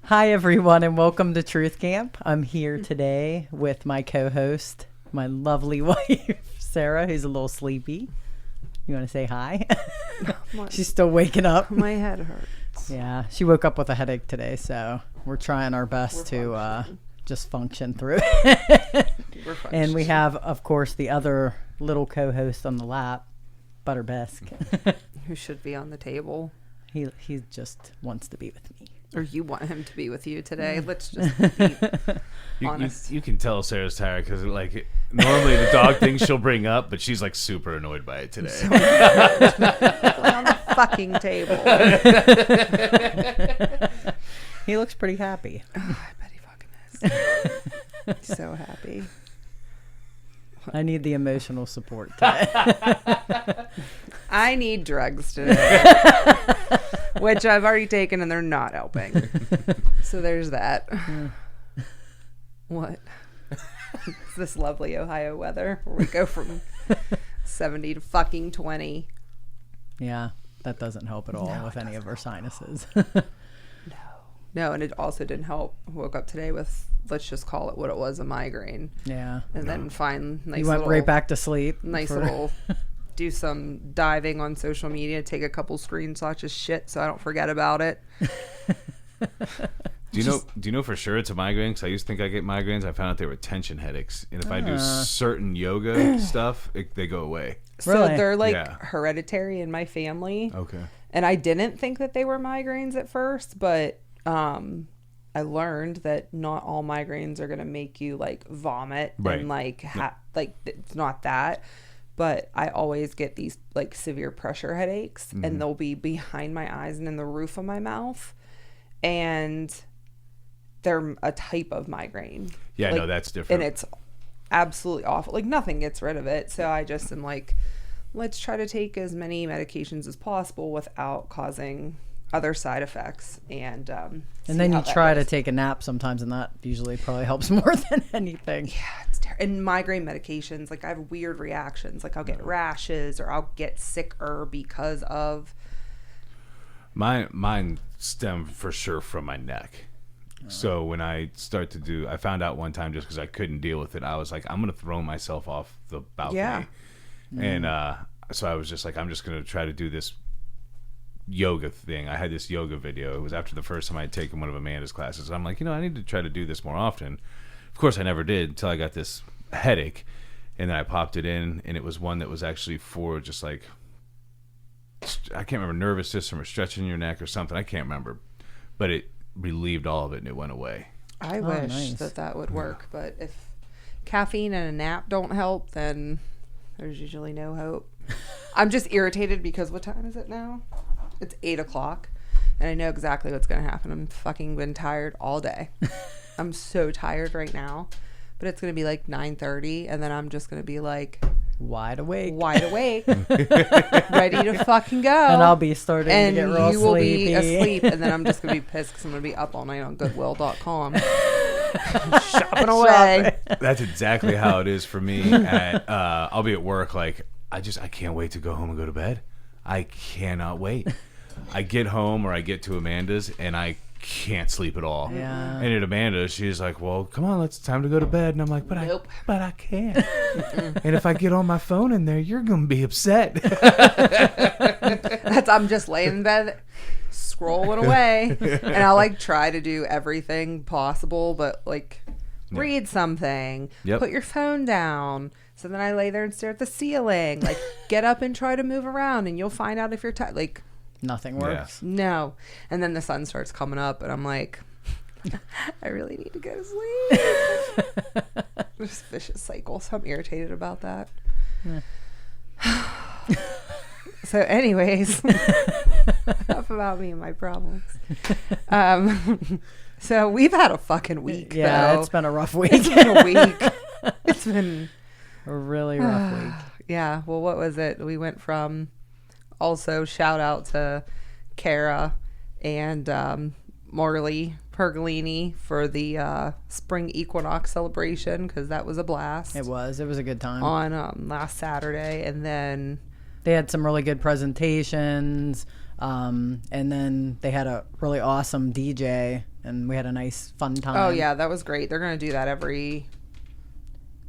Hi, everyone, and welcome to Truth Camp. I'm here today with my co-host, my lovely wife, Sarah, who's a little sleepy. You want to say hi? She's still waking up. My head hurts. Yeah, she woke up with a headache today, so we're trying our best to just function through it. And we have, of course, the other little co-host on the lap, Butterbesk. Who should be on the table. He just wants to be with me. Or you want him to be with you today. Let's just be honest. You can tell Sarah's tired because normally the dog things she'll bring up, but she's like super annoyed by it today. On the fucking table. He looks pretty happy. Oh, I bet he fucking is. He's so happy. I need the emotional support today. I need drugs today. Which I've already taken and they're not helping. So there's that. What? It's this lovely Ohio weather where we go from 70 to fucking 20. Yeah, that doesn't help at all with any of our sinuses. No, and it also didn't help. I woke up today with, let's just call it what it was, a migraine. Yeah. And then find nice You went little, right back to sleep. little, do some diving on social media, take a couple screenshots of shit so I don't forget about it. Do you know for sure it's a migraine? Because I used to think I get migraines. I found out they were tension headaches, and if I do certain yoga stuff, they go away. So Really? they're hereditary in my family. Okay. And I didn't think that they were migraines at first, but I learned that not all migraines are going to make you like vomit and like it's not that. But I always get these like severe pressure headaches, and they'll be behind my eyes and in the roof of my mouth, and they're a type of migraine. Yeah, no, that's different. And it's absolutely awful. Like nothing gets rid of it. So I just am like, let's try to take as many medications as possible without causing other side effects. And then you try to take a nap sometimes, and that usually probably helps more than anything. Yeah, it's terrible. And migraine medications, like I have weird reactions. Like I'll get rashes or I'll get sicker because of. Mine stem for sure from my neck. So when I found out one time just because I couldn't deal with it, I was like, I'm going to throw myself off the balcony. Yeah. And so I was just like, I'm just going to try to do this yoga thing. I had this yoga video. It was after the first time I had taken one of Amanda's classes. I'm like, I need to try to do this more often. Of course, I never did until I got this headache. And then I popped it in, and it was one that was actually for just like, I can't remember, nervous system or stretching your neck or something. I can't remember. But it relieved all of it, and it went away. I wish that would work. But if caffeine and a nap don't help, then there's usually no hope. I'm just irritated because what time is it now? It's 8 o'clock, and I know exactly what's going to happen. I'm fucking been tired all day. I'm so tired right now, but it's going to be like 9:30, and then I'm just going to be like Wide awake, ready to fucking go. And I'll be starting to get real sleepy. And you will be asleep, and then I'm just going to be pissed because I'm going to be up all night on Goodwill.com. shopping away. That's exactly how it is for me. I'll be at work, like, I can't wait to go home and go to bed. I cannot wait. I get home or I get to Amanda's and I can't sleep at all. Yeah. And at Amanda's, she's like, well, come on, it's time to go to bed. And I'm like, but I can't. And if I get on my phone in there, you're going to be upset. I'm just laying in bed scrolling away. And I like try to do everything possible, but like read something, put your phone down. So then I lay there and stare at the ceiling. Like, get up and try to move around, and you'll find out if you're tired. Like, nothing works. No. And then the sun starts coming up, and I'm like, I really need to go to sleep. This vicious cycle. So I'm irritated about that. Yeah. So, anyways, enough about me and my problems. So we've had a fucking week. Yeah, though. It's been a rough week. It's been a week. It's been a really rough week. Yeah. Well, what was it? We went from, also shout out to Kara and Morley Pergolini for the spring equinox celebration, because that was a blast. It was a good time on last Saturday. And then they had some really good presentations. And then they had a really awesome DJ, and we had a nice fun time. Oh yeah, that was great. They're gonna do that every.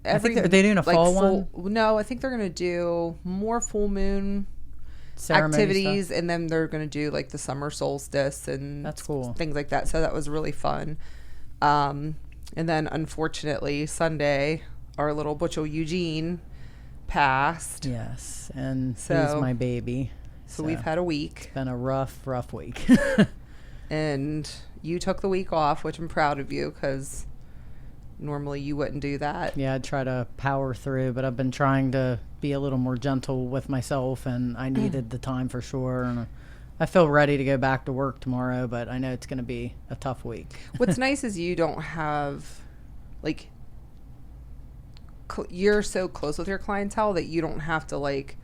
I think are they doing a fall one? No, I think they're gonna do more full moon activities, stuff. And then they're gonna do like the summer solstice and that's cool, things like that. So that was really fun. And then unfortunately Sunday, our little Butchel Eugene passed. Yes, and so, he's my baby. So we've had a week. It's been a rough week. And you took the week off, which I'm proud of you, because normally you wouldn't do that. Yeah, I'd try to power through, but I've been trying to be a little more gentle with myself, and I needed the time for sure. And I feel ready to go back to work tomorrow, but I know it's going to be a tough week. What's nice is you don't have, like, you're so close with your clientele that you don't have to, like,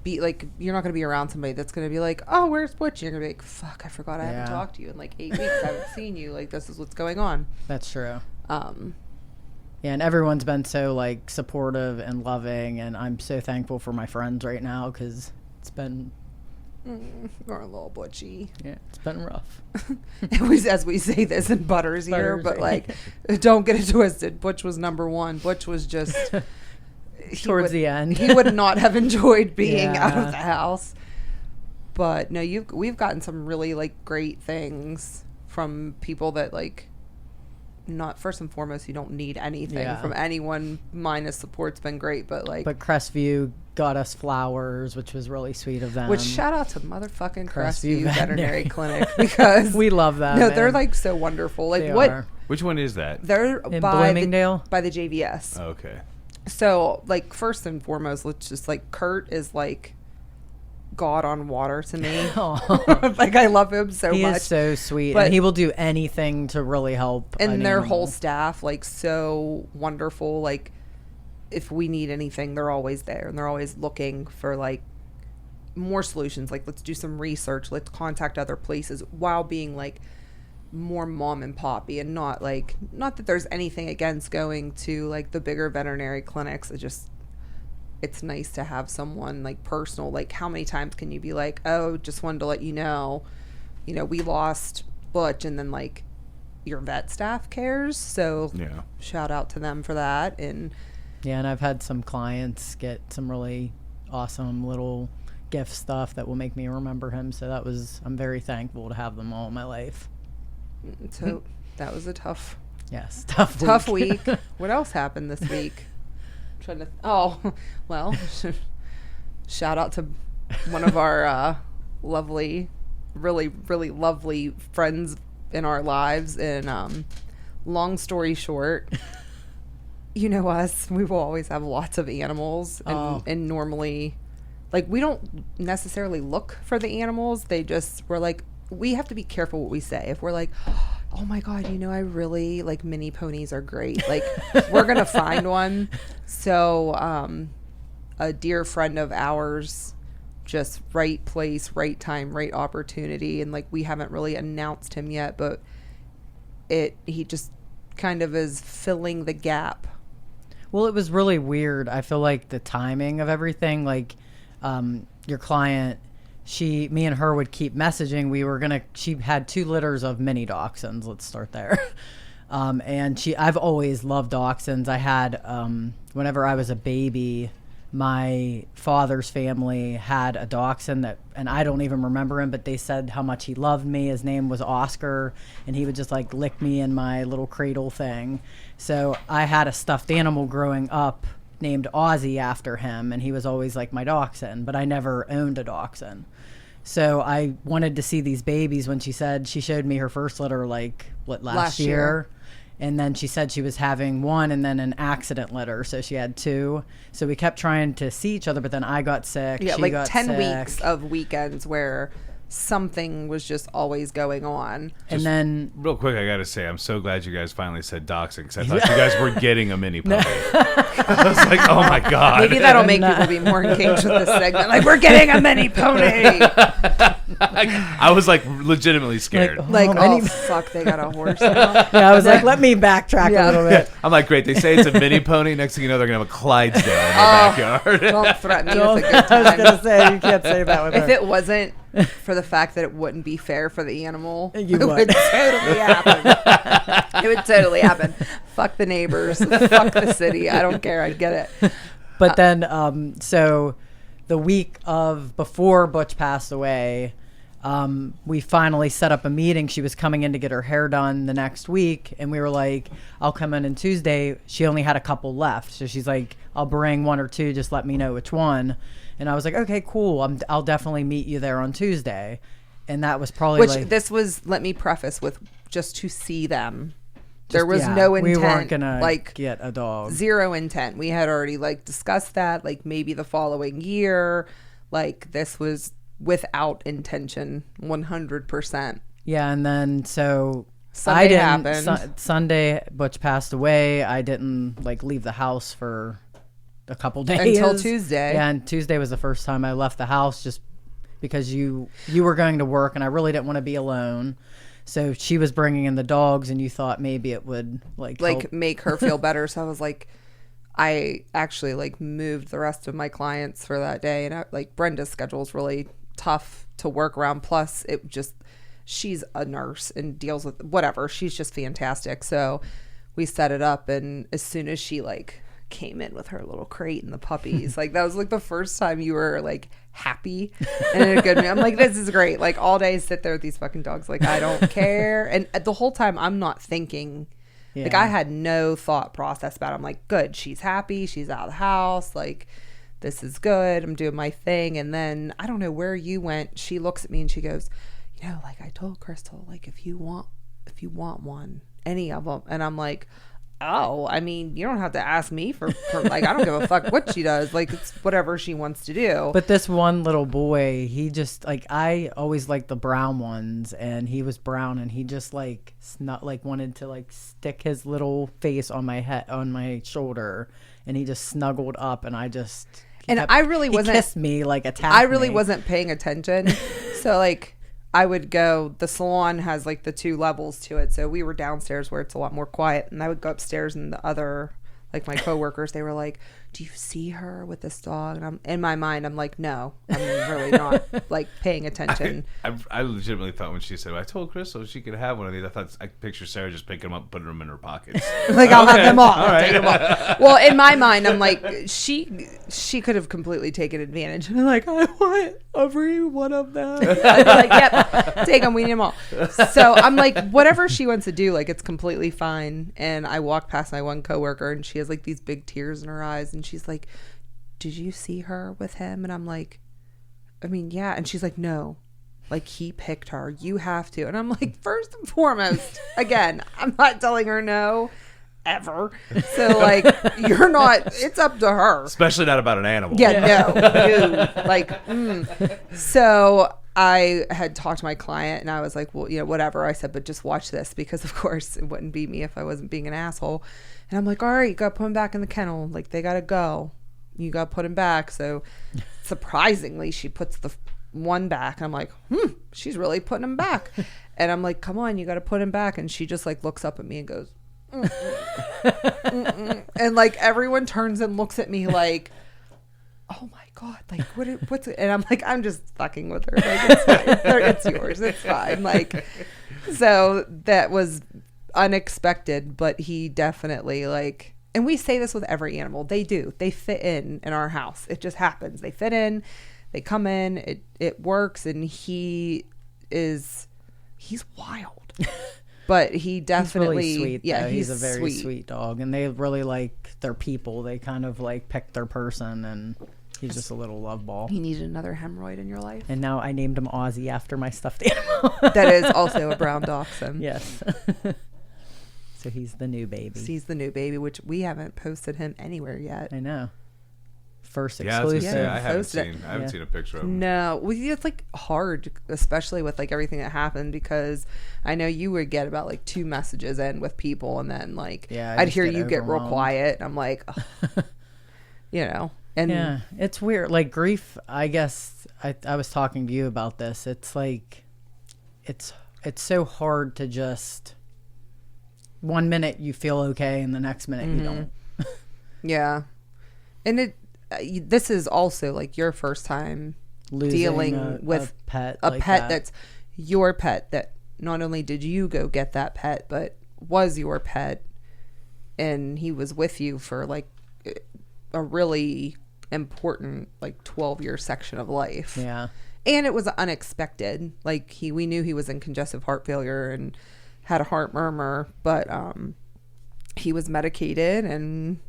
be like, you're not going to be around somebody that's going to be like, oh, where's Butch? You're going to be like, fuck, I forgot I haven't talked to you in like 8 weeks. I haven't seen you. Like, this is what's going on. That's true. Yeah, and everyone's been so like supportive and loving, and I'm so thankful for my friends right now, because it's been our little Butchie. Yeah, it's been rough. As we say this in Butter's ear, but like, don't get it twisted. Butch was number one. Butch was just towards the end. He would not have enjoyed being out of the house. But no, we've gotten some really like great things from people that like, not first and foremost, you don't need anything from anyone. Minus support's been great, but Crestview got us flowers, which was really sweet of them. Which shout out to motherfucking Crestview Veterinary Clinic, because we love them. No, they're like so wonderful. Like, what? Are. Which one is that? They're in Bloomingdale by the JVS. Oh, okay. So like, first and foremost, let's just like, Kurt is like God on water to me. Like, I love him so much. He is so sweet, and he will do anything to really help. And their whole staff, like, so wonderful. Like, if we need anything, they're always there, and they're always looking for like more solutions. Like, let's do some research, let's contact other places, while being like more mom and poppy, and not that there's anything against going to like the bigger veterinary clinics. It's nice to have someone like personal. Like, how many times can you be like, oh, just wanted to let you know, we lost Butch, and then like your vet staff cares. So shout out to them for that. And I've had some clients get some really awesome little gift stuff that will make me remember him. So I'm very thankful to have them all in my life. So that was a tough week. What else happened this week? Shout out to one of our lovely, really, really lovely friends in our lives. And long story short, you know us, we will always have lots of animals, and normally, like, we don't necessarily look for the animals. We're like, we have to be careful what we say. If we're like, oh my God, I really like mini ponies are great, like, we're gonna find one. So a dear friend of ours, just right place, right time, right opportunity, and like, we haven't really announced him yet, but he just kind of is filling the gap. Well, it was really weird. I feel like the timing of everything, like, your client, me and her would keep messaging. She had 2 litters of mini dachshunds. Let's start there. And I've always loved dachshunds. I had, whenever I was a baby, my father's family had a dachshund and I don't even remember him, but they said how much he loved me. His name was Oscar, and he would just like lick me in my little cradle thing. So I had a stuffed animal growing up named Ozzy after him, and he was always like my dachshund, but I never owned a dachshund. So I wanted to see these babies when she showed me her first litter last year. And then she said she was having one and then an accident litter. So she had 2. So we kept trying to see each other, but then I got sick. Yeah, she like got 10 sick. weeks of weekends where something was just always going on. And then real quick, I gotta say, I'm so glad you guys finally said doxing, because I thought you guys were getting a mini pony. I was like, oh my god. Maybe that'll make people be more engaged with this segment. Like, we're getting a mini pony. I was like legitimately scared. Fuck, they got a horse now. Yeah, I was like, let me backtrack a little bit. I'm like, great. They say it's a mini pony. Next thing you know, they're gonna have a Clydesdale in their backyard. Don't threaten me with a good time. I was gonna say, you can't say that with her. If it wasn't for the fact that it wouldn't be fair for the animal, it would totally happen. It would totally happen. Fuck the neighbors. Fuck the city. I don't care. I get it. But then, so the week of before Butch passed away, we finally set up a meeting. She was coming in to get her hair done the next week, and we were like, I'll come in Tuesday. She only had a couple left, so she's like, I'll bring one or two, just let me know which one. And I was like, okay, cool, I'll definitely meet you there on Tuesday. And that was probably this was, let me preface with, just to see them. There was no intent. We weren't gonna get a dog. Zero intent. We had already discussed that, maybe the following year. This was without intention, 100%. Yeah, and then so Sunday happened. Sunday, Butch passed away. I didn't leave the house for a couple days until Tuesday. Yeah, and Tuesday was the first time I left the house, just because you were going to work, and I really didn't want to be alone. So she was bringing in the dogs, and you thought maybe it would help. Make her feel better. So I was like, I actually moved the rest of my clients for that day, and Brenda's schedule is really tough to work around. Plus, she's a nurse and deals with whatever. She's just fantastic. So we set it up, and as soon as she came in with her little crate and the puppies, that was the first time you were happy and in a good mood. I'm like, this is great. All day sit there with these fucking dogs. I don't care. And the whole time I'm not thinking. Yeah. I had no thought process about it. I'm like, good, she's happy, she's out of the house, this is good, I'm doing my thing. And then I don't know where you went, she looks at me and she goes, I told Crystal, if you want one, any of them. And I'm like, oh, I mean, you don't have to ask me for I don't give a fuck what she does. It's whatever she wants to do. But this one little boy, he just I always liked the brown ones, and he was brown, and he just wanted to stick his little face on my head, on my shoulder, and he just snuggled up, and I just he kissed me, attacked I really me. wasn't paying attention. So I would go, the salon has the two levels to it. So we were downstairs where it's a lot more quiet, and I would go upstairs, and the other, my coworkers, they were like, do you see her with this dog? And I'm in my mind, I'm like, no, I'm really not paying attention. I legitimately thought when she said, I told Crystal she could have one of these, I thought I picture Sarah just picking them up, putting them in her pockets. I'll have them all. All right. Them all. Well, in my mind, I'm like, she could have completely taken advantage. And I'm like, I want every one of them. I'd be like, yep, take them, we need them all. So I'm like, whatever she wants to do, it's completely fine. And I walked past my one coworker, and she has these big tears in her eyes, and she's like, did you see her with him? And I'm like, I mean, yeah. And she's like, no, he picked her, you have to. And I'm like, first and foremost, again, I'm not telling her no ever. So you're not, it's up to her, especially not about an animal. So I had talked to my client, and I was like, well, whatever. I said, but just watch this, because of course it wouldn't be me if I wasn't being an asshole. And I'm like, all right, you got to put him back in the kennel. They got to go. You got to put him back. So surprisingly, she puts the one back. And I'm like, she's really putting him back. And I'm like, come on, you got to put him back. And she just looks up at me and goes, and everyone turns and looks at me oh my God, what's it? And I'm like, I'm just fucking with her. It's fine. It's yours. It's fine. So that was unexpected, but he definitely and we say this with every animal, they fit in our house. It just happens. They fit in, they come in, it works. And he's wild, but he definitely, he's really sweet, yeah, he's a very sweet dog, and they really like their people. They kind of pick their person, and he's just a little love ball. He needed another hemorrhoid in your life. And now I named him Ozzy after my stuffed animal. That is also a brown dachshund. Yes. So he's the new baby. He's the new baby, which we haven't posted him anywhere yet. I know. first Yeah, I was exclusive. gonna say, I haven't seen a picture of him. No, well, it's like hard, especially with like everything that happened, because I know you would get about like 2 messages in with people, and then like I'd hear you get real quiet, and I'm like, ugh. You know, and yeah, it's weird. Like grief, I guess I was talking to you about this. It's like it's so hard to just 1 minute you feel okay and the next minute you don't. Yeah, and this is also like your first time Losing dealing with a pet that's your pet, that not only did you go get that pet, but was your pet, and he was with you for like a really important like 12-year section of life. Yeah. And it was unexpected. Like we knew he was in congestive heart failure and had a heart murmur, but he was medicated, and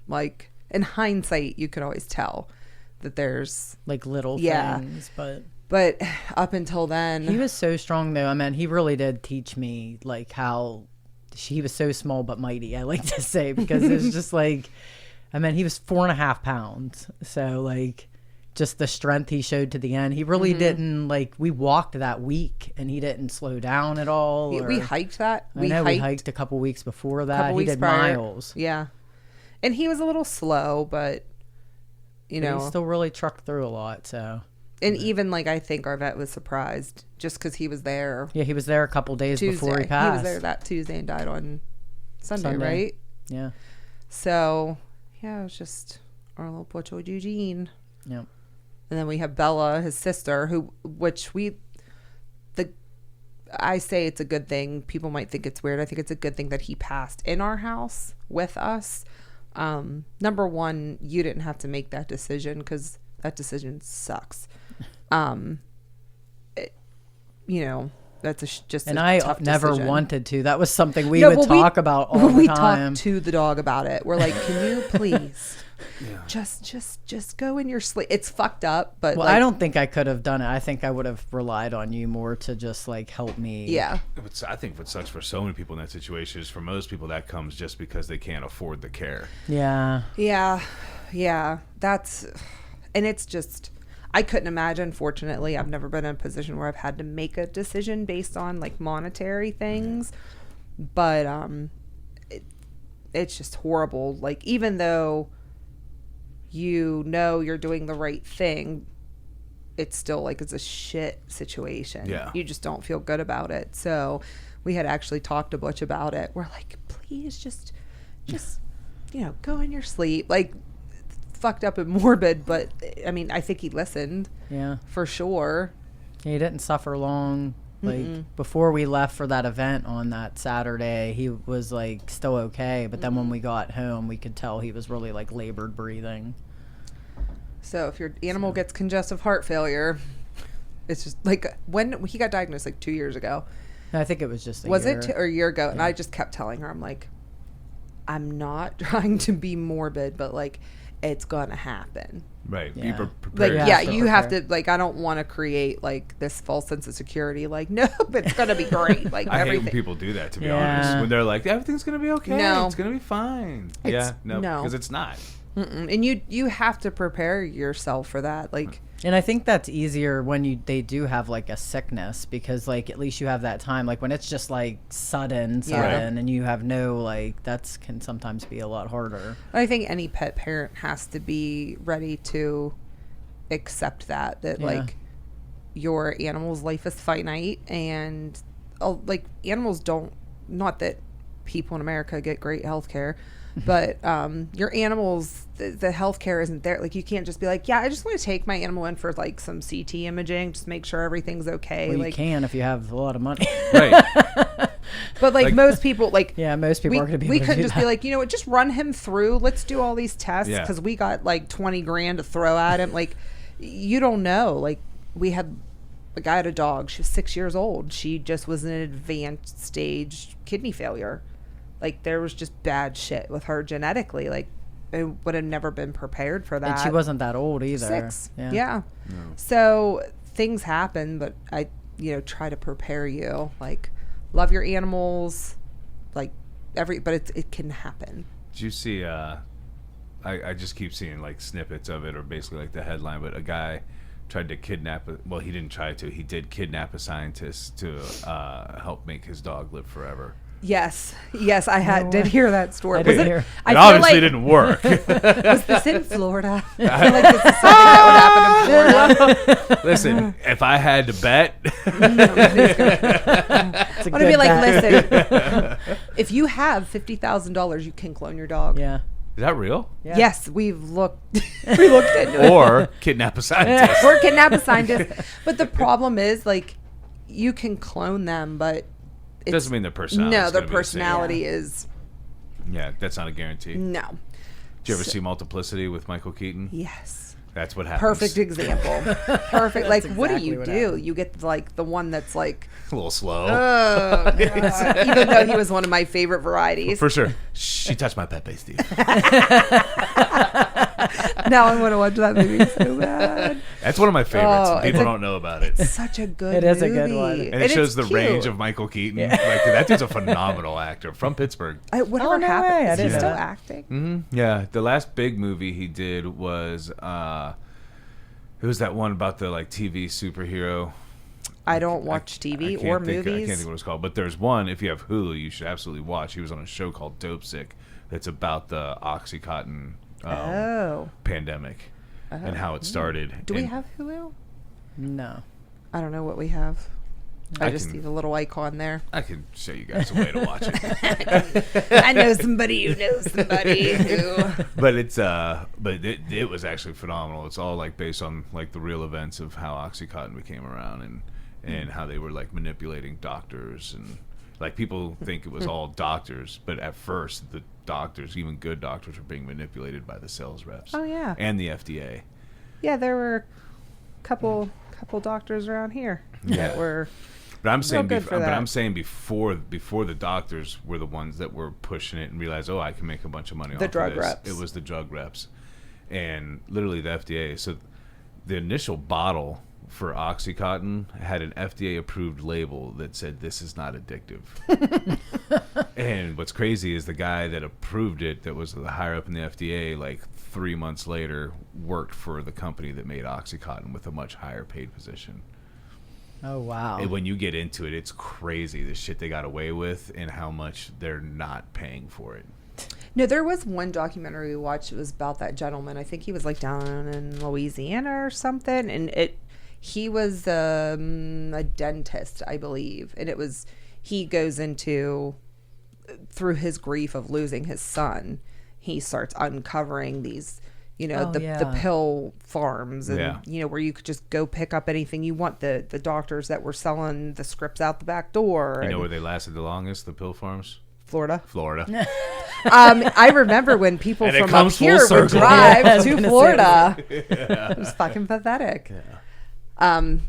like in hindsight you could always tell that there's like little things, but up until then he was so strong though. I mean, he really did teach me like how he was so small but mighty, I like to say, because it was just like, I mean, he was 4.5 pounds. So like just the strength he showed to the end, he really didn't like, we walked that week and he didn't slow down at all. We hiked that. We hiked a couple weeks before that. He did miles. Yeah. And he was a little slow, but you know, he still really trucked through a lot. So, and even like, I think our vet was surprised just because he was there. Yeah, he was there a couple days before he passed. He was there that Tuesday and died on Sunday. Right? Yeah. So yeah, it was just our little Butchel Eugene. Yep. And then we have Bella, his sister, I say it's a good thing. People might think it's weird. I think it's a good thing that he passed in our house with us. Number one, you didn't have to make that decision, because that decision sucks. You know, that's just and a I tough never decision. wanted to. That was something we would talk about all the time. We talked to the dog about it. We're like, can you please just go in your sleep? It's fucked up, but I don't think I could have done it. I think I would have relied on you more to just like help me. Yeah. I think what sucks for so many people in that situation is, for most people, that comes just because they can't afford the care. Yeah. Yeah. Yeah. And it's just, I couldn't imagine. Fortunately, I've never been in a position where I've had to make a decision based on like monetary things, but it's just horrible. Like, even though you know you're doing the right thing, it's still like, it's a shit situation. Yeah. You just don't feel good about it. So we had actually talked to Butch about it. We're like, please just you know, go in your sleep. Like, fucked up and morbid, but I mean, I think he listened. Yeah. For sure. He didn't suffer long. Like before we left for that event on that Saturday, he was like still okay. But then when we got home, we could tell he was really like labored breathing. So if your animal gets congestive heart failure, it's just like, when he got diagnosed like 2 years ago. I think it was just a year ago? Yeah. And I just kept telling her, I'm like, I'm not trying to be morbid, but like, it's gonna happen. Right. Yeah. Be prepared. Like, you have to, like, I don't want to create like this false sense of security. Like, no, it's gonna be great. Like, I everything. hate when people do that, to be honest. When they're like, everything's gonna be okay. No. It's gonna be fine. No, because it's not. And you have to prepare yourself for that. Like, and I think that's easier when they do have like a sickness, because like at least you have that time. Like when it's just like sudden and you have no, like, that's can sometimes be a lot harder. I think any pet parent has to be ready to accept that like, your animal's life is finite, and like, animals don't, not that people in America get great health care, but your animals, the healthcare isn't there. Like, you can't just be like, yeah, I just want to take my animal in for like some CT imaging, just make sure everything's okay. Well, like, you can if you have a lot of money. Right. But like most people, like, most people are going to be able we to couldn't do just that. be like, you know what, just run him through. Let's do all these tests, because we got like 20 grand to throw at him. Like, you don't know. Like, we had a guy had a dog. She was 6 years old. She just was in an advanced stage kidney failure. Like, there was just bad shit with her genetically. Like, I would have never been prepared for that. And she wasn't that old either. 6. Yeah. No. So things happen, but I, try to prepare you. Like, love your animals. Like, but it can happen. Did you see I just keep seeing like snippets of it, or basically like the headline. But a guy tried to kidnap. Well, he didn't try to. He did kidnap a scientist to help make his dog live forever. Yes, I did hear that story. I did hear. It obviously didn't work. Was this in Florida? I feel like this is something that would happen in Florida. Listen, if I had to bet, I want to be like, listen, if you have $50,000, you can clone your dog. Yeah. is that real? Yeah. Yes, we looked into it. Or kidnap a scientist. Or kidnap a scientist. But the problem is, like, you can clone them, but It doesn't mean their personality. No, their personality is. Yeah, that's not a guarantee. No. Did you ever see Multiplicity with Michael Keaton? That's That's what happens. perfect example. Perfect. Like, what do exactly you what do? happened. You get like the one that's like, A little slow. oh, God. Even though he was one of my favorite varieties. For sure. She touched my Pepe, Steve. Now I want to watch that movie so bad. That's one of my favorites. Oh, People don't know about it. Such a good It is a movie. good one. And it shows it's the cute. range of Michael Keaton. Like, that dude's a phenomenal actor from Pittsburgh. Whatever Oh, no happened. way. I Is he didn't know still that. acting? Mm-hmm. Yeah, the last big movie he did was it was that one about the like TV superhero. I don't watch TV or movies. I can't think what it's called, but there's one. If you have Hulu, you should absolutely watch. He was on a show called Dope Sick. That's about the OxyContin pandemic and how it started. Do we And have Hulu? No. I don't know what we have. I just can- see the little icon there. I can show you guys a way to watch it. I know somebody who knows somebody who. But it's but it was actually phenomenal. It's all like based on like the real events of how OxyContin became around and how they were like manipulating doctors, and like people think it was all doctors, but at first the doctors, even good doctors, were being manipulated by the sales reps. Oh, yeah. And the FDA. Yeah, there were a couple doctors around here that were. But I'm saying, good for that. before the doctors were the ones that were pushing it and realized, I can make a bunch of money off drug of this. reps. It was the drug reps, and literally the FDA. So the initial bottle for OxyContin had an FDA-approved label that said this is not addictive. And what's crazy is the guy that approved it, that was the higher up in the FDA, like 3 months later, worked for the company that made OxyContin with a much higher paid position. Oh, wow. And when you get into it, it's crazy the shit they got away with and how much they're not paying for it. No, there was one documentary we watched. It was about that gentleman. I think he was like down in Louisiana or something, and he was a dentist, I believe, and he goes into, through his grief of losing his son, he starts uncovering these, the pill farms, and where you could just go pick up anything you want. The doctors that were selling the scripts out the back door. You know where they lasted the longest, the pill farms? Florida. I remember when people And it from up comes full here would circle. drive Yeah, I was to gonna say Florida. It was fucking pathetic. Yeah.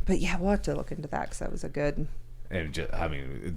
But yeah, we'll have to look into that because that was a good. And just, I mean,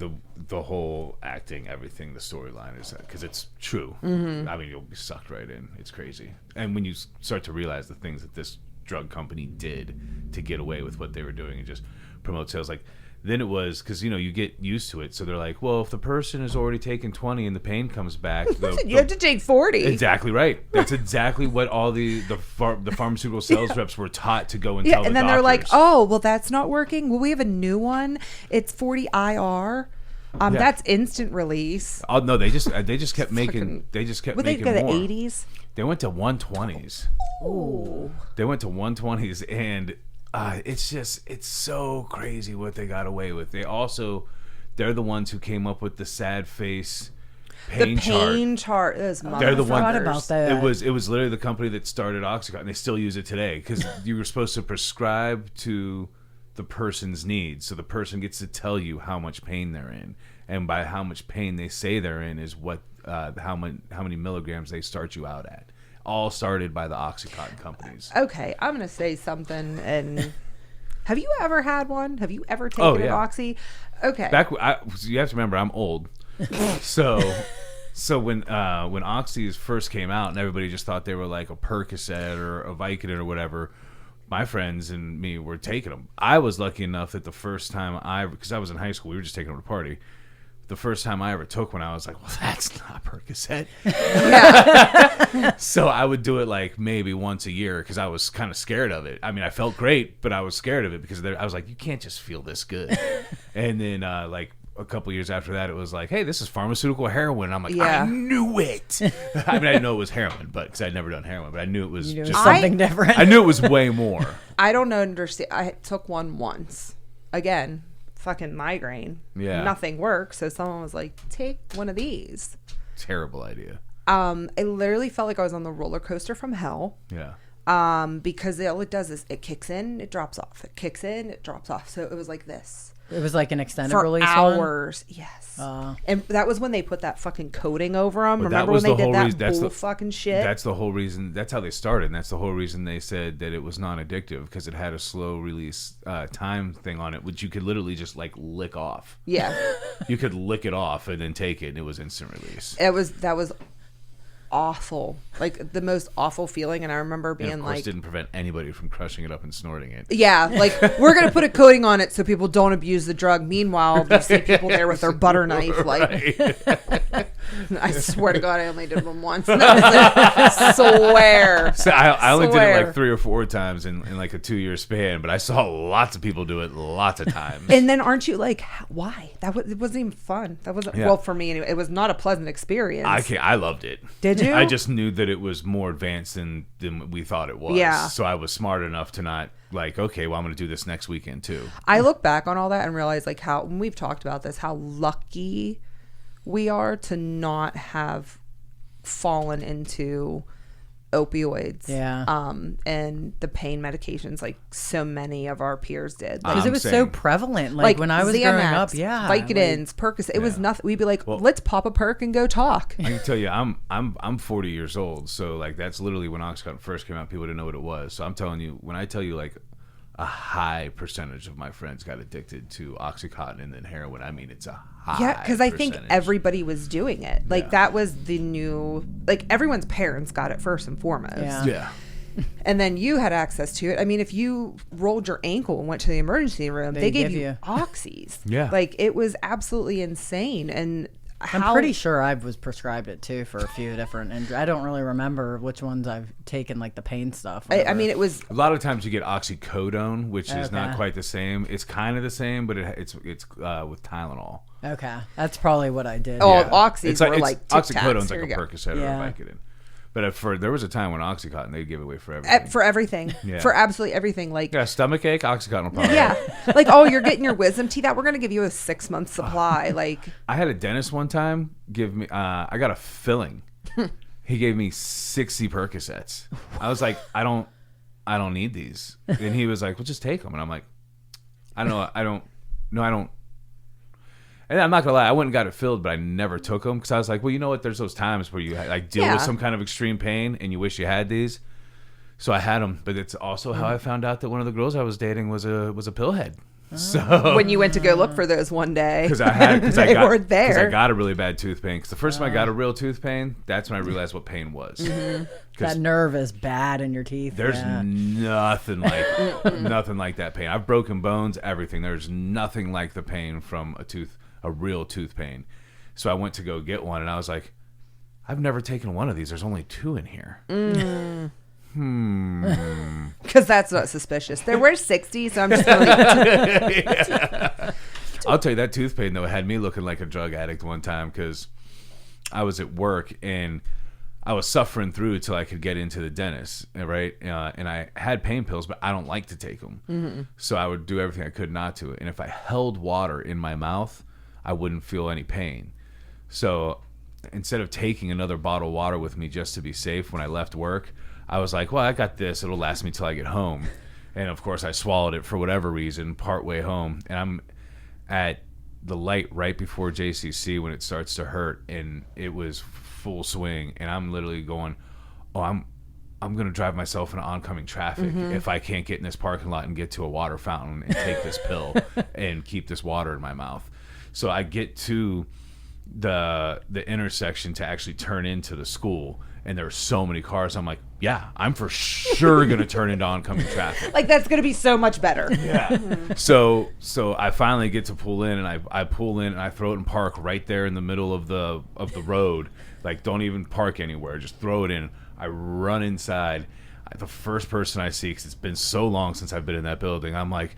the whole acting, everything, the storyline is because it's true. Mm-hmm. I mean, you'll be sucked right in. It's crazy. And when you start to realize the things that this drug company did to get away with what they were doing and just promote sales, like then it was because you get used to it. So they're like, well, if the person has already taken 20 and the pain comes back, You have to take 40. Exactly right. That's exactly what all the pharmaceutical sales reps were taught to go and tell the and then doctors. they're like, oh, well, that's not working. Well, we have a new one. It's 40 IR. That's instant release. Oh no, they just kept making. They just kept Would they making go to more. 80s? They went to 120s. Ooh. They went to 120s, and it's so crazy what they got away with. They're the ones who came up with the sad face pain chart. Those They're the I forgot ones. about that. It was literally the company that started OxyContin. They still use it today because you were supposed to prescribe to the person's needs, so the person gets to tell you how much pain they're in, and by how much pain they say they're in is what how many milligrams they start you out at. All started by the OxyContin companies. Okay, I'm gonna say something. And have you ever had one? Have you ever taken an Oxy? Okay. You have to remember, I'm old, so when Oxys first came out and everybody just thought they were like a Percocet or a Vicodin or whatever, my friends and me were taking them. I was lucky enough that the first time because I was in high school, we were just taking them to party. the first time I ever took one, I was like, well, that's not Percocet. Yeah. So I would do it like maybe once a year because I was kind of scared of it. I mean, I felt great, but I was scared of it because I was like, you can't just feel this good. And then like a couple years after that, it was like, hey, this is pharmaceutical heroin. I'm like, I knew it. I mean, I didn't know it was heroin, but because I'd never done heroin, but I knew it was just something different. I knew it was way more. I don't understand. I took one once. Again, fucking migraine. Yeah. Nothing works. So someone was like, take one of these. Terrible idea. It literally felt like I was on the roller coaster from hell. Yeah. Because all it does is it kicks in, it drops off. It kicks in, it drops off. So it was like this. It was like an extended for release hours. One? Yes. And that was when they put that fucking coating over them. But remember when they did that bull fucking shit? That's the whole reason. That's how they started. And that's the whole reason they said that it was non-addictive, because it had a slow release time thing on it, which you could literally just like lick off. Yeah. You could lick it off and then take it, and it was instant release. That was awful, like the most awful feeling. And I remember being, and of course, like, didn't prevent anybody from crushing it up and snorting it. Yeah, like, we're gonna put a coating on it so people don't abuse the drug. Meanwhile, you see people there with their butter knife, like, I swear to God, I only did one once. I swear. So I only did it like 3 or 4 times in like a 2-year span, but I saw lots of people do it lots of times. And then aren't you like, why? It wasn't even fun. That wasn't, well, for me anyway, it was not a pleasant experience. I loved it. Did you? I just knew that it was more advanced than we thought it was. Yeah. So I was smart enough to not like, okay, well, I'm going to do this next weekend too. I look back on all that and realize, like, how, when we've talked about this, how lucky we are to not have fallen into opioids. Yeah. And the pain medications like so many of our peers did. Because it was so prevalent. Like when I was growing up, Vicodins, Percocet. It was nothing. We'd be like, let's pop a perk and go talk. I can tell you, I'm 40 years old, so like that's literally when Oxycontin first came out. People didn't know what it was. So I'm telling you, when I tell you like a high percentage of my friends got addicted to Oxycontin and then heroin, I mean it's a high. Yeah, because I think everybody was doing it. Like that was the new. Like everyone's parents got it first and foremost. Yeah. And then you had access to it. I mean, if you rolled your ankle and went to the emergency room, they gave you oxys. Yeah. Like it was absolutely insane. And I'm pretty sure I was prescribed it too for a few different, and I don't really remember which ones I've taken, like the pain stuff. I mean, it was a lot of times you get oxycodone, which is not quite the same. It's kind of the same, but it's with Tylenol. Okay, that's probably what I did. Oh, oxys were like oxycodone's like a Percocet or a Vicodin. But there was a time when Oxycontin they'd give away for everything. For everything. Yeah. For absolutely everything. Like stomach ache, Oxycontin will probably. Yeah. Like, oh, you're getting your wisdom teeth out. We're going to give you a 6-month supply. Like I had a dentist one time give me. I got a filling. He gave me 60 Percocets. I was like, I don't need these. And he was like, well, just take them. And I'm like, I don't. And I'm not gonna lie, I went and got it filled, but I never took them because I was like, well, you know what? There's those times where you like deal with some kind of extreme pain and you wish you had these. So I had them, but it's also how I found out that one of the girls I was dating was a pillhead. So when you went to go look for those one day, because I got a really bad tooth pain. Because the first time I got a real tooth pain, that's when I realized what pain was. Mm-hmm. That nerve is bad in your teeth. There's nothing like that pain. I've broken bones, everything. There's nothing like the pain from a real tooth pain. So I went to go get one and I was like, I've never taken one of these. There's only 2 in here. Because that's not suspicious. There were 60, so I'm just going to I'll tell you, that tooth pain though had me looking like a drug addict one time because I was at work and I was suffering through till I could get into the dentist, right? And I had pain pills, but I don't like to take them. Mm-hmm. So I would do everything I could not to. And if I held water in my mouth, I wouldn't feel any pain. So instead of taking another bottle of water with me just to be safe when I left work, I was like, well, I got this. It'll last me till I get home. And, of course, I swallowed it for whatever reason partway home. And I'm at the light right before JCC when it starts to hurt. And it was full swing. And I'm literally going, oh, I'm going to drive myself into oncoming traffic if I can't get in this parking lot and get to a water fountain and take this pill and keep this water in my mouth. So I get to the intersection to actually turn into the school, and there were so many cars. I'm like, yeah, I'm for sure gonna turn into oncoming traffic. Like, that's gonna be so much better. Yeah. So I finally get to pull in, and I pull in and I throw it in park right there in the middle of the road. Like, don't even park anywhere, just throw it in. I run inside. The first person I see, because it's been so long since I've been in that building, I'm like,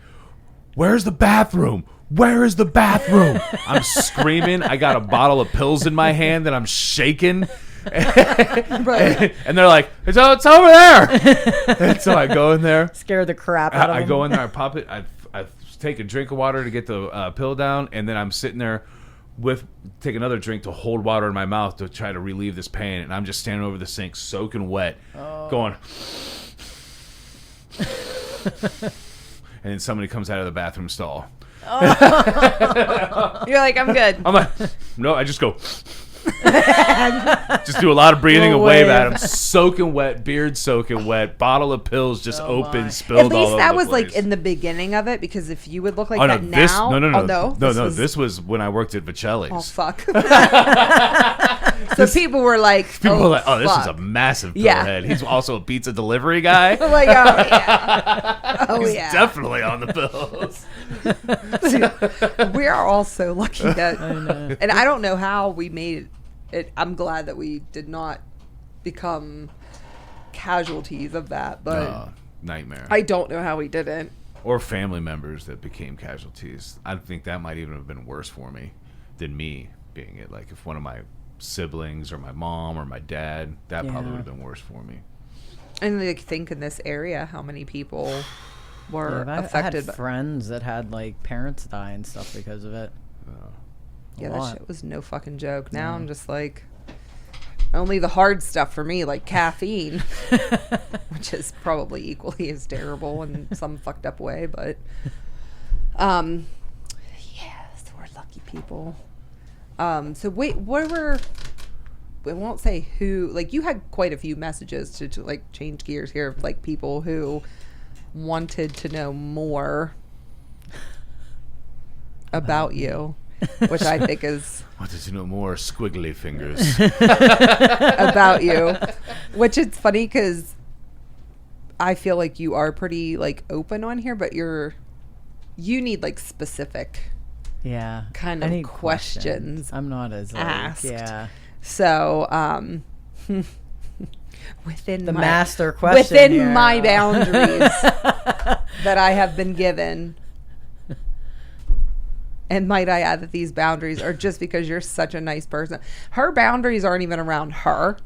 where's the bathroom? Where is the bathroom? I'm screaming. I got a bottle of pills in my hand that I'm shaking. And they're like, it's over there. And so I go in there. Scare the crap out of them. I go in there, I pop it, I take a drink of water to get the pill down, and then I'm sitting there take another drink to hold water in my mouth to try to relieve this pain, and I'm just standing over the sink soaking wet, going and then somebody comes out of the bathroom stall. You're like, I'm good. I'm like, no, I just go just do a lot of breathing and wave at him. Soaking wet, beard soaking wet, bottle of pills just open, spilled all over the place. At least that was like in the beginning of it, because if you would look like that now. No, this was when I worked at Butchel. Oh, fuck. So people were like, oh, this is a massive pillhead. He's also a pizza delivery guy. I'm like, oh, yeah. Oh, He's yeah. definitely on the pills. We are all so lucky that, and I don't know how we made it. I'm glad that we did not become casualties of that, but nightmare. I don't know how we didn't. Or family members that became casualties. I think that might even have been worse for me than me being it. Like, if one of my siblings or my mom or my dad, that probably would have been worse for me. And like, think in this area how many people were affected. I had friends that had like parents die and stuff because of it. That shit was no fucking joke. Now I'm just like, only the hard stuff for me, like caffeine, which is probably equally as terrible in some fucked up way, but yes, we're lucky people. So wait, we won't say who, like, you had quite a few messages to like change gears here of like people who wanted to know more about you, which I think is wanted to know more squiggly fingers about you, which is funny because I feel like you are pretty like open on here, but you need like specific kind of questions. I'm not as asked. So within the my master question within my boundaries that I have been given. And might I add that these boundaries are just because you're such a nice person. Her boundaries aren't even around her.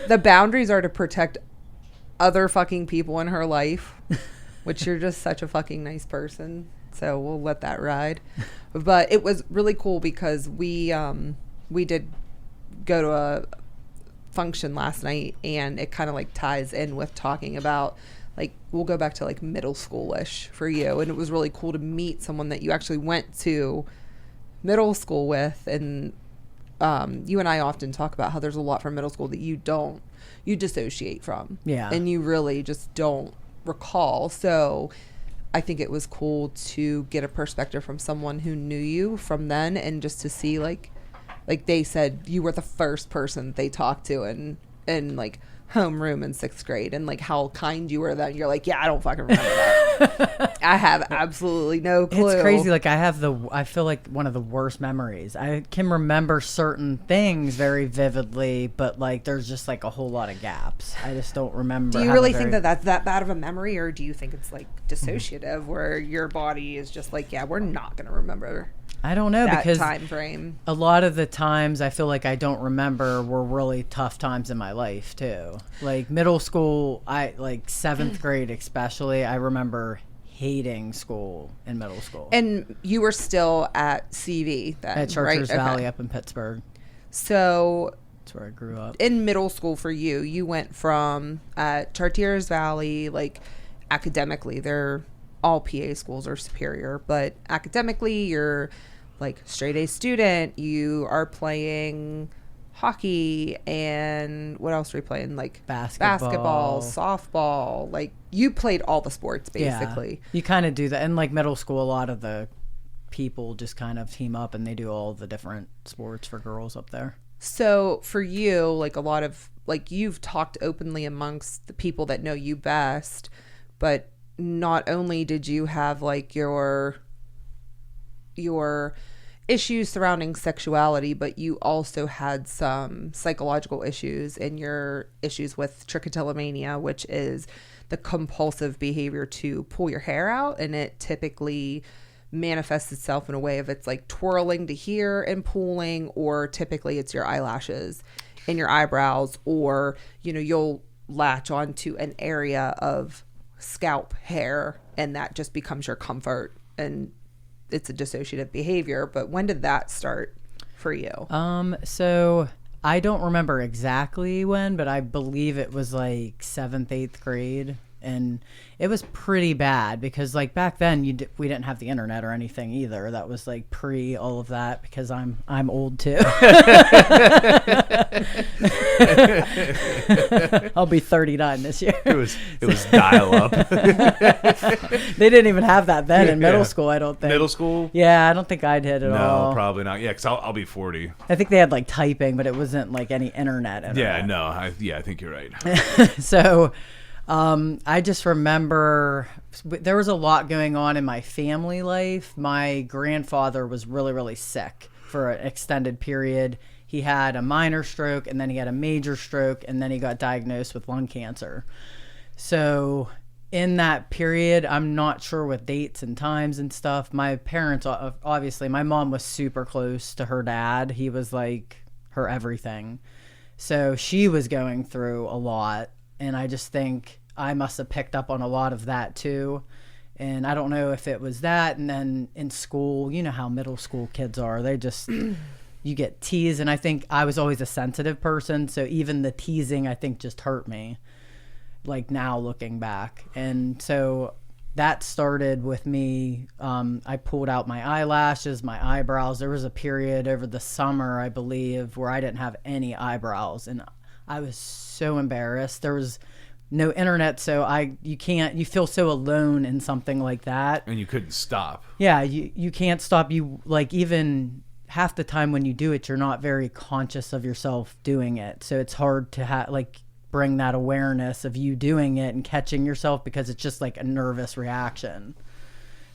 The boundaries are to protect other fucking people in her life, which you're just such a fucking nice person. So we'll let that ride. But it was really cool because we did go to a function last night, and it kind of like ties in with talking about, like, we'll go back to like middle school-ish for you. And it was really cool to meet someone that you actually went to middle school with. And you and I often talk about how there's a lot from middle school that you dissociate from. Yeah. And you really just don't recall. So I think it was cool to get a perspective from someone who knew you from then, and just to see like they said you were the first person they talked to and like homeroom in 6th grade, and like how kind you were then. You're like, yeah, I don't fucking remember that. I have absolutely no clue. It's crazy. Like, I feel like one of the worst memories. I can remember certain things very vividly, but like there's just like a whole lot of gaps. I just don't remember. Do you really think that that's that bad of a memory, or do you think it's like dissociative where your body is just like, yeah, we're not going to remember? I don't know, because time frame. A lot of the times I feel like I don't remember were really tough times in my life too. Like middle school, like 7th grade especially, I remember hating school in middle school. And you were still at CV then, at Chartiers Valley up in Pittsburgh. So that's where I grew up. In middle school for you went from Chartiers Valley, like academically, they're all PA schools are superior, but academically you're like straight A student. You are playing hockey, and what else were you playing? Like basketball, softball. Like you played all the sports basically. Yeah, you kind of do that in like middle school. A lot of the people just kind of team up and they do all the different sports for girls up there. So for you, like a lot of, like you've talked openly amongst the people that know you best, but not only did you have like your issues surrounding sexuality, but you also had some psychological issues and your issues with trichotillomania, which is the compulsive behavior to pull your hair out. And it typically manifests itself in a way of it's like twirling to here and pulling, or typically it's your eyelashes and your eyebrows, or, you know, you'll latch onto an area of scalp hair and that just becomes your comfort, and it's a dissociative behavior. But when did that start for you? So I don't remember exactly when, but I believe it was like 7th, 8th grade. And it was pretty bad because like back then we didn't have the internet or anything either. That was like pre all of that, because I'm old too. I'll be 39 this year. It was dial up. They didn't even have that then in middle school, I don't think. Middle school? Yeah, I don't think I did at all. No, probably not. Yeah, because I'll be 40. I think they had like typing, but it wasn't like any internet. Yeah, no. I think you're right. So I just remember there was a lot going on in my family life. My grandfather was really, really sick for an extended period. He had a minor stroke, and then he had a major stroke, and then he got diagnosed with lung cancer. So in that period, I'm not sure with dates and times and stuff. My parents, obviously, my mom was super close to her dad. He was like her everything. So she was going through a lot. And I just think I must have picked up on a lot of that too. And I don't know if it was that. And then in school, you know how middle school kids are. They just, you get teased. And I think I was always a sensitive person. So even the teasing, I think, just hurt me, like now looking back. And so that started with me. I pulled out my eyelashes, my eyebrows. There was a period over the summer, I believe, where I didn't have any eyebrows. And I was so embarrassed. There was no internet, so you feel so alone in something like that. And you couldn't stop. Yeah, you can't stop. You like, even half the time when you do it, you're not very conscious of yourself doing it. So it's hard to bring that awareness of you doing it and catching yourself, because it's just like a nervous reaction.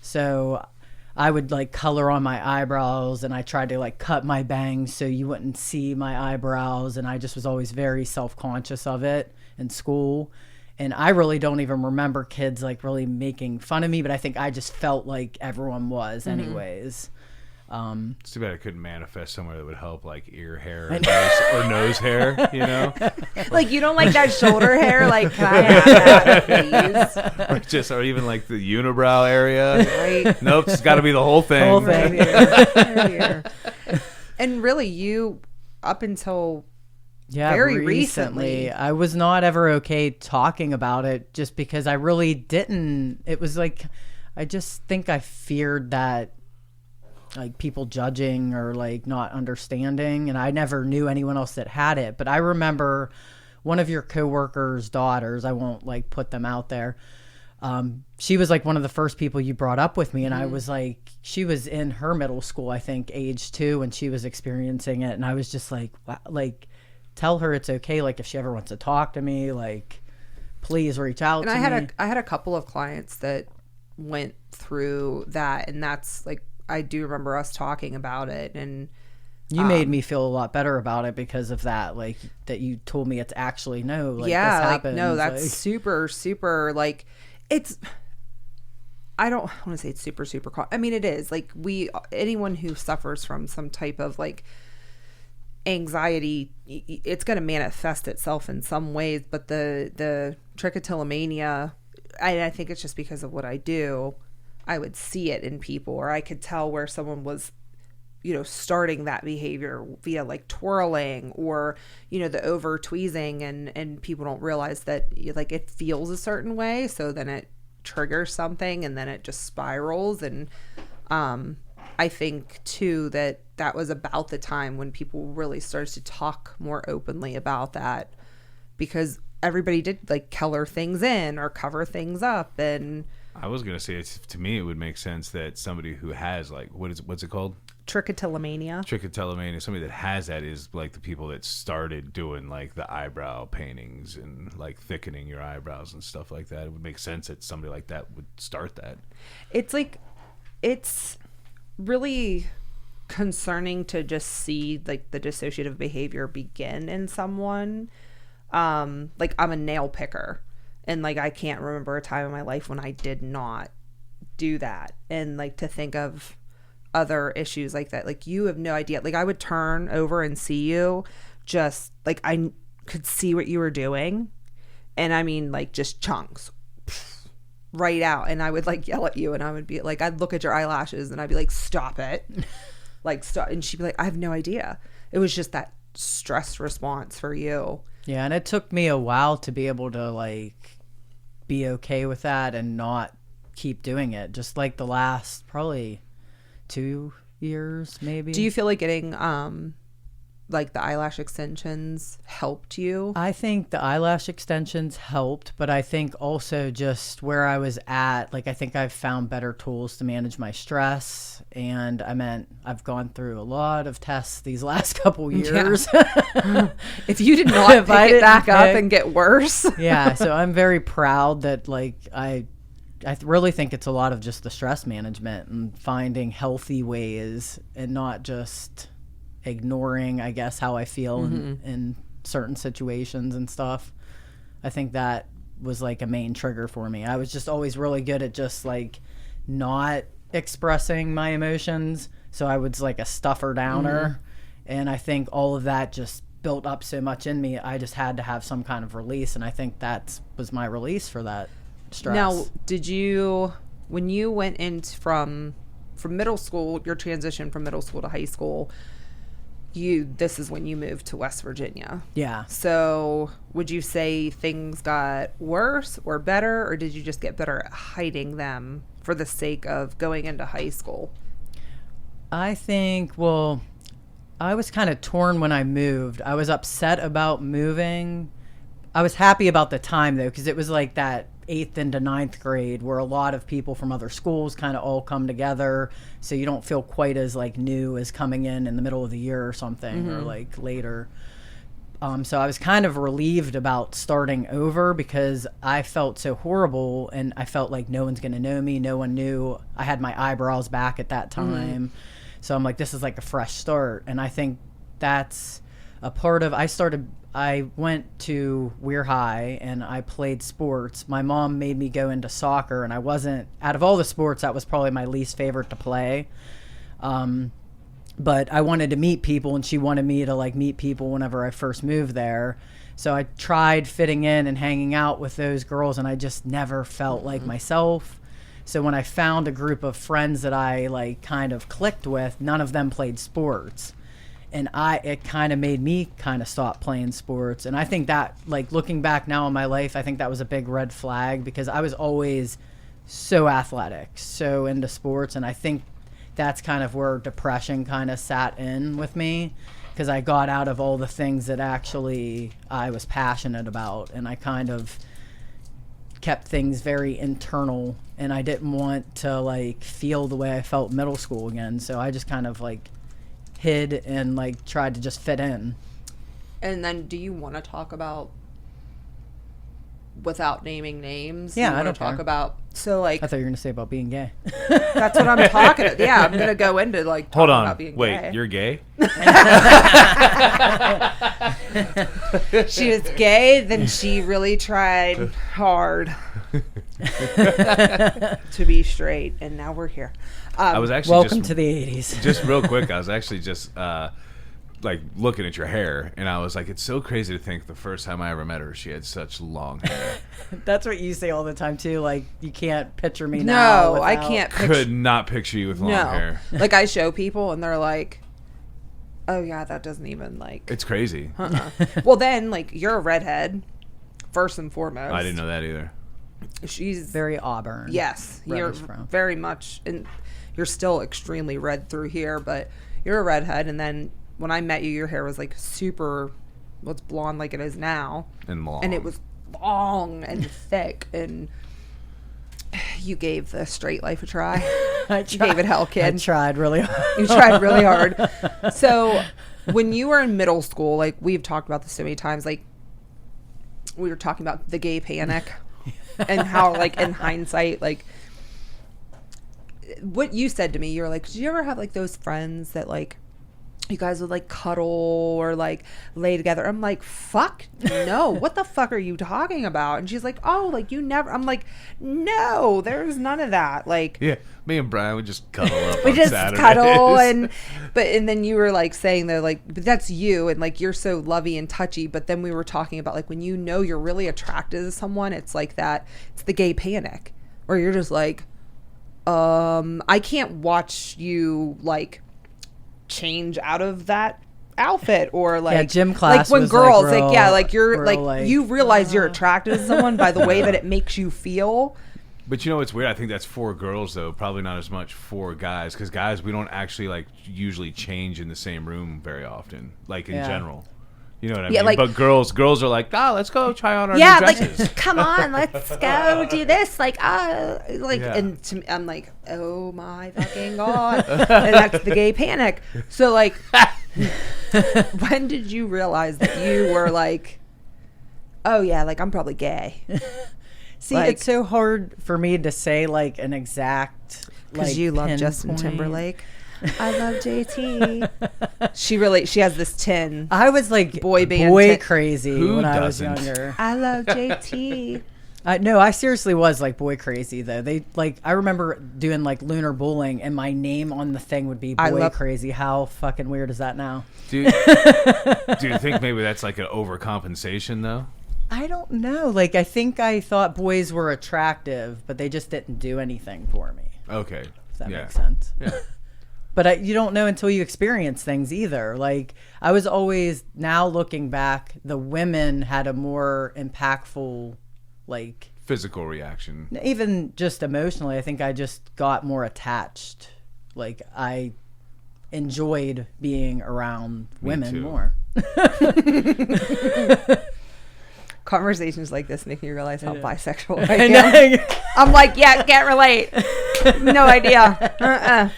So I would like color on my eyebrows, and I tried to like cut my bangs so you wouldn't see my eyebrows. And I just was always very self-conscious of it in school. And I really don't even remember kids like really making fun of me, but I think I just felt like everyone was anyways. It's too bad I couldn't manifest somewhere that would help, like ear hair or nose hair, you know? Like, you don't like that shoulder hair? Like, can I have that, please? Or even like the unibrow area. Right. Nope, it's got to be the whole thing. Whole thing. Right here. And really, you, up until very recently, I was not ever okay talking about it, just because I really didn't. It was like, I just think I feared that, like, people judging or like not understanding, and I never knew anyone else that had it. But I remember one of your coworkers' daughters, I won't like put them out there, she was like one of the first people you brought up with me, and I was like, she was in her middle school, I think age 2, when she was experiencing it, and I was just like, wow, like, tell her it's okay, like if she ever wants to talk to me, like please reach out to me. I had a couple of clients that went through that, and that's like, I do remember us talking about it, and you made me feel a lot better about it because of that, like that you told me it's actually this happens. No, that's like, super like, it's, I don't want to say it's super I mean, it is like, anyone who suffers from some type of like anxiety, it's going to manifest itself in some ways, but the trichotillomania, I think it's just because of what I do. I would see it in people, or I could tell where someone was, starting that behavior via like twirling or, the over tweezing, and people don't realize that like it feels a certain way. So then it triggers something, and then it just spirals. And I think too that was about the time when people really started to talk more openly about that, because everybody did like color things in or cover things up. And I was gonna say, to me, it would make sense that somebody who has like what's it called? Trichotillomania. Somebody that has that is like the people that started doing like the eyebrow paintings and like thickening your eyebrows and stuff like that. It would make sense that somebody like that would start that. It's really concerning to just see like the dissociative behavior begin in someone. Like I'm a nail picker, and like I can't remember a time in my life when I did not do that. And like to think of other issues like that, like you have no idea. Like I would turn over and see you, just like I could see what you were doing, and I mean like just chunks right out, and I would like yell at you, and I would be like, I'd look at your eyelashes and I'd be like, stop it. Like stop. And she'd be like, I have no idea. It was just that stress response for you. Yeah, and it took me a while to be able to like be okay with that and not keep doing it. Just like the last probably 2 years maybe. Do you feel like getting like the eyelash extensions helped you? I think the eyelash extensions helped, but I think also just where I was at, like I think I've found better tools to manage my stress. And I've gone through a lot of tests these last couple years. Yeah. If you did not pick it back up and get worse. Yeah, so I'm very proud that like I really think it's a lot of just the stress management and finding healthy ways and not just ignoring, I guess, how I feel in certain situations and stuff. I think that was like a main trigger for me. I was just always really good at just like not expressing my emotions. So I was like a stuffer downer. And I think all of that just built up so much in me. I just had to have some kind of release. And I think that was my release for that stress. Now, when you went in from middle school, your transition from middle school to high school, this is when you moved to West Virginia. Yeah. So would you say things got worse or better, or did you just get better at hiding them for the sake of going into high school? I think, well, I was kind of torn when I moved. I was upset about moving. I was happy about the time though, because it was like that 8th into 9th grade where a lot of people from other schools kind of all come together, so you don't feel quite as like new as coming in the middle of the year or something, or like later. So I was kind of relieved about starting over because I felt so horrible, and I felt like no one's going to know me. No one knew. I had my eyebrows back at that time. So I'm like, this is like a fresh start. And I think that's a part of, I went to Weir High and I played sports. My mom made me go into soccer, and I wasn't, out of all the sports, that was probably my least favorite to play. But I wanted to meet people, and she wanted me to like meet people whenever I first moved there. So I tried fitting in and hanging out with those girls, and I just never felt like myself. So when I found a group of friends that I like kind of clicked with, none of them played sports. And it kind of made me kind of stop playing sports. And I think that, like, looking back now in my life, I think that was a big red flag because I was always so athletic, so into sports. And I think that's kind of where depression kind of sat in with me, because I got out of all the things that actually I was passionate about. And I kind of kept things very internal, and I didn't want to, like, feel the way I felt middle school again. So I just kind of, like, hid and like tried to just fit in. And then do you want to talk about, without naming names? Yeah, I don't talk care. about, so like, I thought you were gonna say about being gay. That's what I'm talking about. Yeah, I'm gonna go into like talking Hold on. about being Wait, gay. you're gay? She was gay, then she really tried hard to be straight, and now we're here. I was actually welcome to the 80s. Just real quick, I was actually just like looking at your hair, and I was like, it's so crazy to think the first time I ever met her, she had such long hair. That's what you say all the time too. Like, you can't picture me now. No, I can't. Could not picture you with long hair. Like, I show people, and they're like, "Oh yeah, that doesn't even like." It's crazy. Well, then, like, you're a redhead, first and foremost. I didn't know that either. She's very auburn. Yes, you're very much, and you're still extremely red through here, but you're a redhead. And then when I met you, your hair was like super, well, it's blonde like it is now, and long, and it was long and thick, and You gave the straight life a try. I You gave it hell, kid. I tried really hard. You tried really hard. So when you were in middle school, like we've talked about this so many times, like we were talking about the gay panic and how like in hindsight, like what you said to me, you were like, did you ever have like those friends that like you guys would like cuddle or like lay together? I'm like, fuck no. What the fuck are you talking about? And she's like, oh, like you never. I'm like, no, there's none of that. Like, yeah, me and Brian would just cuddle up. we on just Saturdays. cuddle and then you were like saying that like, but that's you and like you're so lovey and touchy. But then we were talking about like when you know you're really attracted to someone, it's like that. It's the gay panic where you're just like, I can't watch you like change out of that outfit or like gym class like when was, girls like, real, like yeah like you're real, like you realize you're attracted to someone by the way that it makes you feel. But you know what's weird? I think that's for girls though, probably not as much for guys, because guys, we don't actually like usually change in the same room very often, like in general. You know what I mean? Like, but girls are like, let's go try on our new dresses. Like come on, let's go do this. Like and to me, I'm like, oh my fucking god, and that's the gay panic. So like, when did you realize that you were like, oh yeah, like I'm probably gay? See, like, it's so hard for me to say like an exact because like, you love pinpoint. Justin Timberlake. I love JT. She has this 10. I was like boy band crazy Who when doesn't? I was younger. I love JT. No, I seriously was like boy crazy though. They like I remember doing like lunar bowling and my name on the thing would be boy crazy. How fucking weird is that now? Do you think maybe that's like an overcompensation though? I don't know. Like I think I thought boys were attractive, but they just didn't do anything for me. Okay. If that makes sense. Yeah. But you don't know until you experience things either. Like I was always, now looking back, the women had a more impactful, like physical reaction. Even just emotionally, I think I just got more attached. Like I enjoyed being around women more. Conversations like this make me realize how bisexual I am. I'm like, yeah, can't relate. No idea.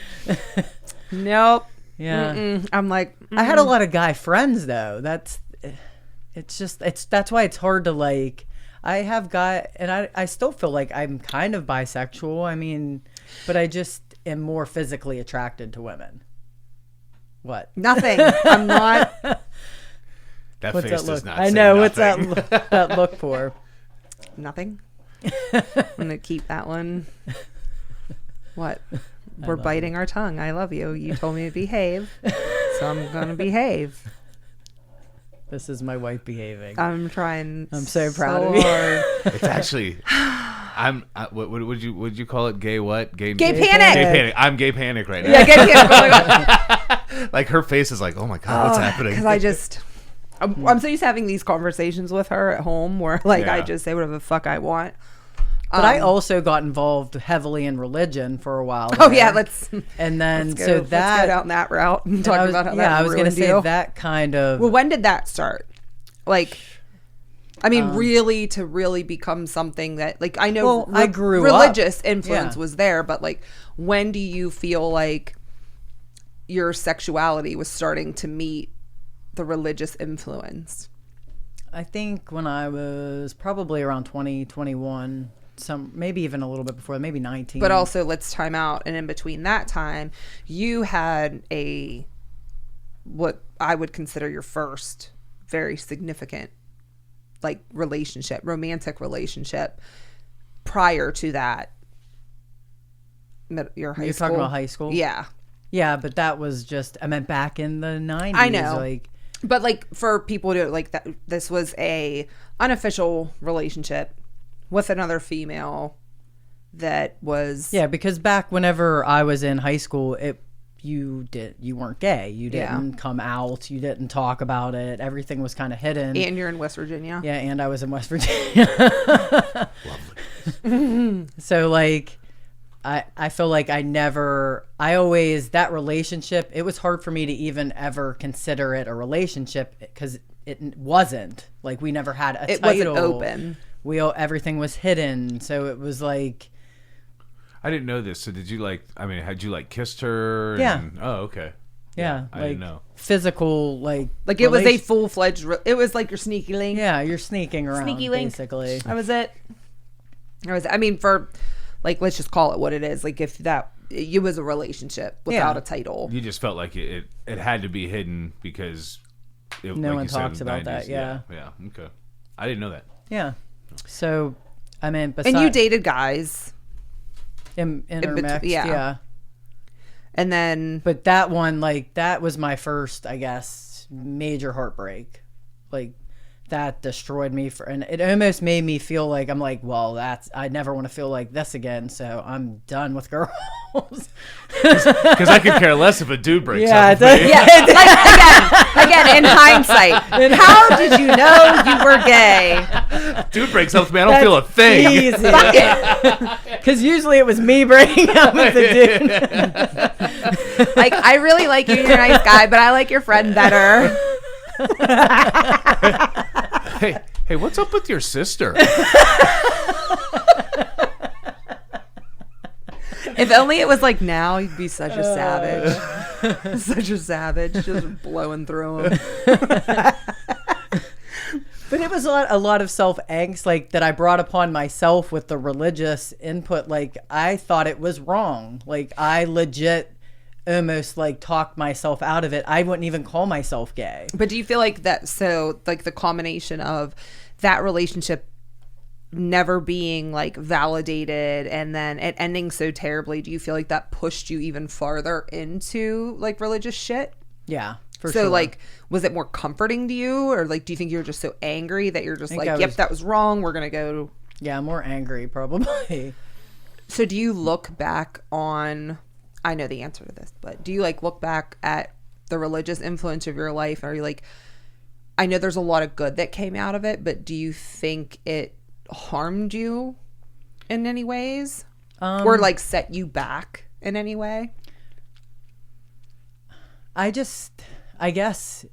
Nope. Yeah. Mm-mm. I'm like, I had a lot of guy friends though. That's why it's hard to like. I have and I still feel like I'm kind of bisexual. I mean, but I just am more physically attracted to women. What? Nothing. I'm not. That what's face that does look? not I say know. nothing. What's that look for? Nothing. I'm gonna keep that one. What? We're biting our tongue. I love you. You told me to behave, so I'm gonna behave. This is my wife behaving. I'm trying. I'm so proud of you. It's actually, what would you call it? Gay what? Gay panic. Gay panic. I'm gay panic right now. Yeah, gay panic. Oh my god. Like her face is like, oh my god, what's happening? Because I'm so used to having these conversations with her at home where like I just say whatever the fuck I want. But I also got involved heavily in religion for a while. Oh yeah, let's go down that route and talk about how that I was going to say deal. that kind of. Well, when did that start? Like, I mean, really become something that like I know. I grew religious up. influence was there, but like, when do you feel like your sexuality was starting to meet the religious influence? I think when I was probably around 20, 21. Maybe even a little bit before, maybe 19. But also, let's time out. And in between that time, you had what I would consider your first very significant, like, romantic relationship. Prior to that, your high school. You're talking about high school? Yeah. Yeah, but that was just, I meant back in the 90s. I know. Like, but like for people to like that, this was a unofficial relationship with another female that was because back whenever I was in high school, you weren't gay, you didn't come out, you didn't talk about it, everything was kind of hidden. And you're in West Virginia. Yeah, and I was in West Virginia. Lovely. So like I feel like that relationship, it was hard for me to even ever consider it a relationship because it wasn't. Like we never had a title. It wasn't open. Everything was hidden. So it was like, I didn't know this. So did you had you kissed her? Yeah. Oh, okay. Yeah, I didn't know. Physical, it was a full-fledged. It was like your sneaky link. Yeah, you're sneaking around. Sneaky link. Basically. That was it. I mean, for let's just call it what it is. Like if it was a relationship without a title. You just felt like it had to be hidden because no one talks about that. Yeah. Yeah. Okay. I didn't know that. Yeah. So, I mean, and you dated guys. Intermixed, yeah. And then... But that one, that was my first, I guess, major heartbreak. That destroyed me. And it almost made me feel like, I'm like, well, I never want to feel like this again, so I'm done with girls. Because I could care less if a dude breaks up with me. Yeah, again, in hindsight, how did you know you were gay? Dude breaks up with me, I don't feel a thing. Easy. Because usually it was me breaking up with the dude. I really like you, you're a nice guy, but I like your friend better. Hey, what's up with your sister? If only it was like now, you'd be such a savage. Such a savage, just blowing through him. But it was a lot of self-angst that I brought upon myself with the religious input. I thought it was wrong. I legit almost talked myself out of it. I wouldn't even call myself gay. But do you feel like that, the combination of that relationship never being validated and then it ending so terribly, do you feel like that pushed you even farther into religious shit? Yeah, for sure. So was it more comforting to you, or do you think you were just so angry that you're just yep, that was wrong, we're gonna go? Yeah, more angry probably. So do you look back on, I know the answer to this, but do you look back at the religious influence of your life? Are you I know there's a lot of good that came out of it, but do you think it harmed you in any ways? Or set you back in any way? I guess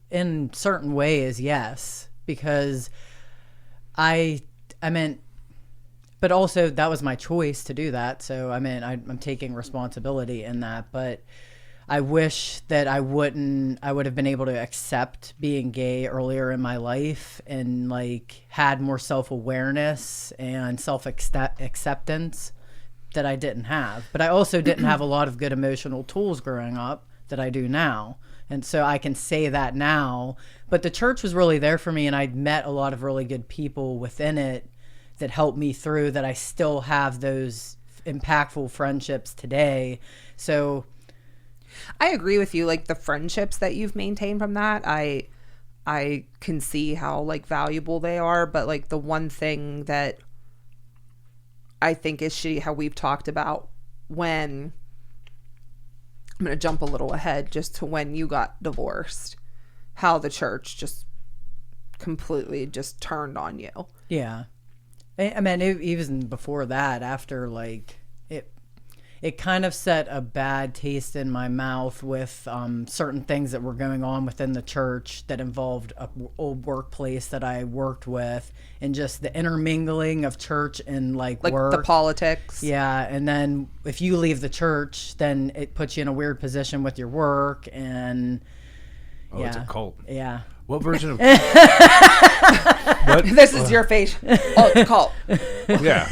in certain ways, yes, because I meant, but also that was my choice to do that. So I'm taking responsibility in that, but I wish that I would have been able to accept being gay earlier in my life and had more self-awareness and self-acceptance that I didn't have. But I also didn't have a lot of good emotional tools growing up that I do now. And so I can say that now, but the church was really there for me, and I'd met a lot of really good people within it that helped me through, that I still have those impactful friendships today. So I agree with you. The friendships that you've maintained from that, I can see how valuable they are. But the one thing that I think is shitty, how we've talked about when, I'm going to jump a little ahead just to when you got divorced, how the church just completely just turned on you. Yeah. Even before that, after it kind of set a bad taste in my mouth with certain things that were going on within the church that involved an old workplace that I worked with, and just the intermingling of church and work. The politics. Yeah, and then if you leave the church, then it puts you in a weird position with your work, and it's a cult. Yeah. What version of what? This is your face. Oh, it's cult. Yeah,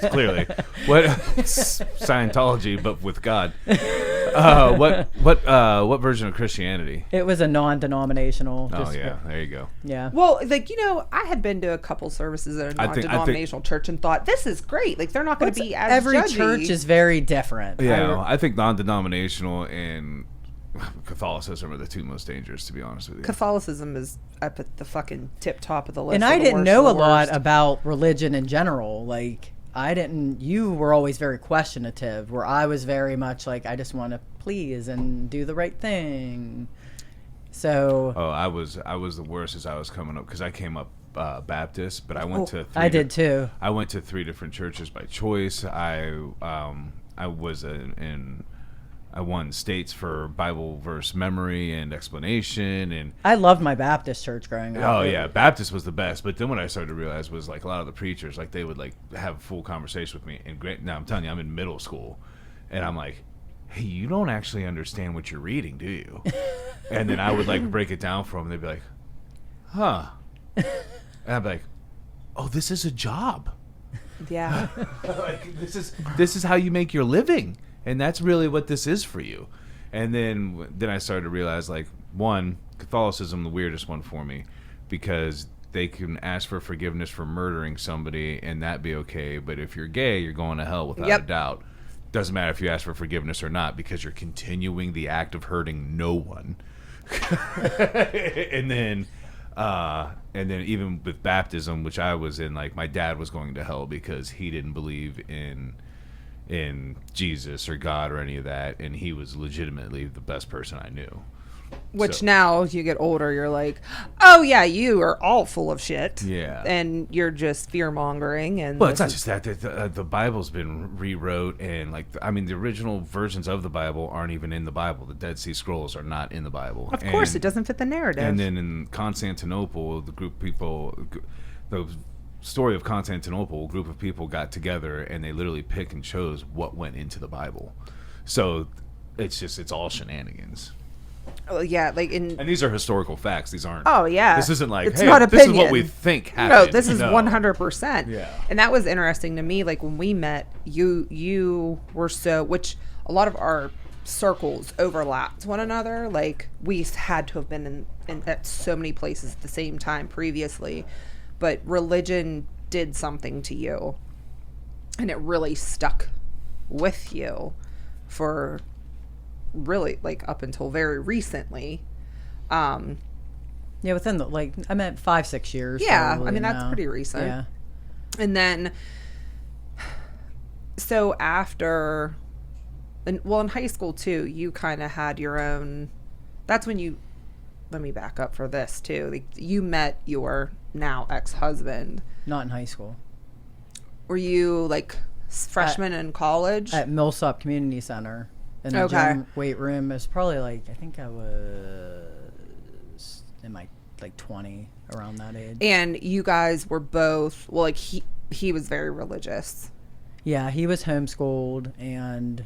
clearly. What Scientology, but with God. What version of Christianity? It was a non-denominational. Oh yeah, there you go. Yeah. Well, I had been to a couple services at a non-denominational church and thought, this is great. They're not going to be as every judgy. church is very different. Yeah, I think non-denominational and Catholicism are the two most dangerous, to be honest with you. Catholicism is up at the fucking tip top of the list. And I didn't know a lot about religion in general. You were always very questionative, where I was very much I just want to please and do the right thing. So. Oh, I was the worst as I was coming up, because I came up Baptist, but I went to. I did too. I went to 3 different churches by choice. I was I won states for Bible verse memory and explanation, and I loved my Baptist church growing up. Oh yeah, Baptist was the best. But then what I started to realize was like a lot of the preachers, like they would like have a full conversation with me. And now I'm telling you, I'm in middle school, and I'm like, hey, you don't actually understand what you're reading, do you? And then I would like break it down for them, and they'd be like, huh? And I'd be like, oh, this is a job. Yeah. Like this is how you make your living, and that's really what this is for you. And then I started to realize, like, one, Catholicism, the weirdest one for me, because they can ask for forgiveness for murdering somebody and that be okay, but if you're gay, you're going to hell without a doubt. Doesn't matter if you ask for forgiveness or not, because you're continuing the act of hurting no one. And then even with baptism, which I was in, like, my dad was going to hell because he didn't believe in Jesus or God or any of that, and he was legitimately the best person I knew. Which now, as you get older, you're like, oh yeah, you are all full of shit. Yeah. And you're just fear-mongering. And well, it's not just that. The Bible's been rewrote, and like, I mean, the original versions of the Bible aren't even in the Bible. The Dead Sea Scrolls are not in the Bible. Of course, it doesn't fit the narrative. And then in Constantinople, the story of Constantinople, a group of people got together and they literally pick and chose what went into the Bible. So it's all shenanigans. Oh yeah, like and these are historical facts. These aren't. Oh yeah, this isn't like, it's hey, not this opinion. is what we think happened. No, this is 100%. Yeah. And that was interesting to me. Like when we met, you were which a lot of our circles overlapped one another. Like we had to have been in at so many places at the same time previously, but religion did something to you, and it really stuck with you for really like up until very recently. Yeah, within the, like, I meant 5-6 years. Yeah, probably, I mean that's pretty recent. Yeah. And then so after, and well, in high school too, you kind of had your own. That's when you. Let me back up for this too. Like, you met your now ex-husband. Not in high school. Were you like freshman in college? At Millsop Community Center in the gym weight room. It was probably like, I think I was in my like 20, around that age. And you guys were both, well, like he was very religious. Yeah, he was homeschooled and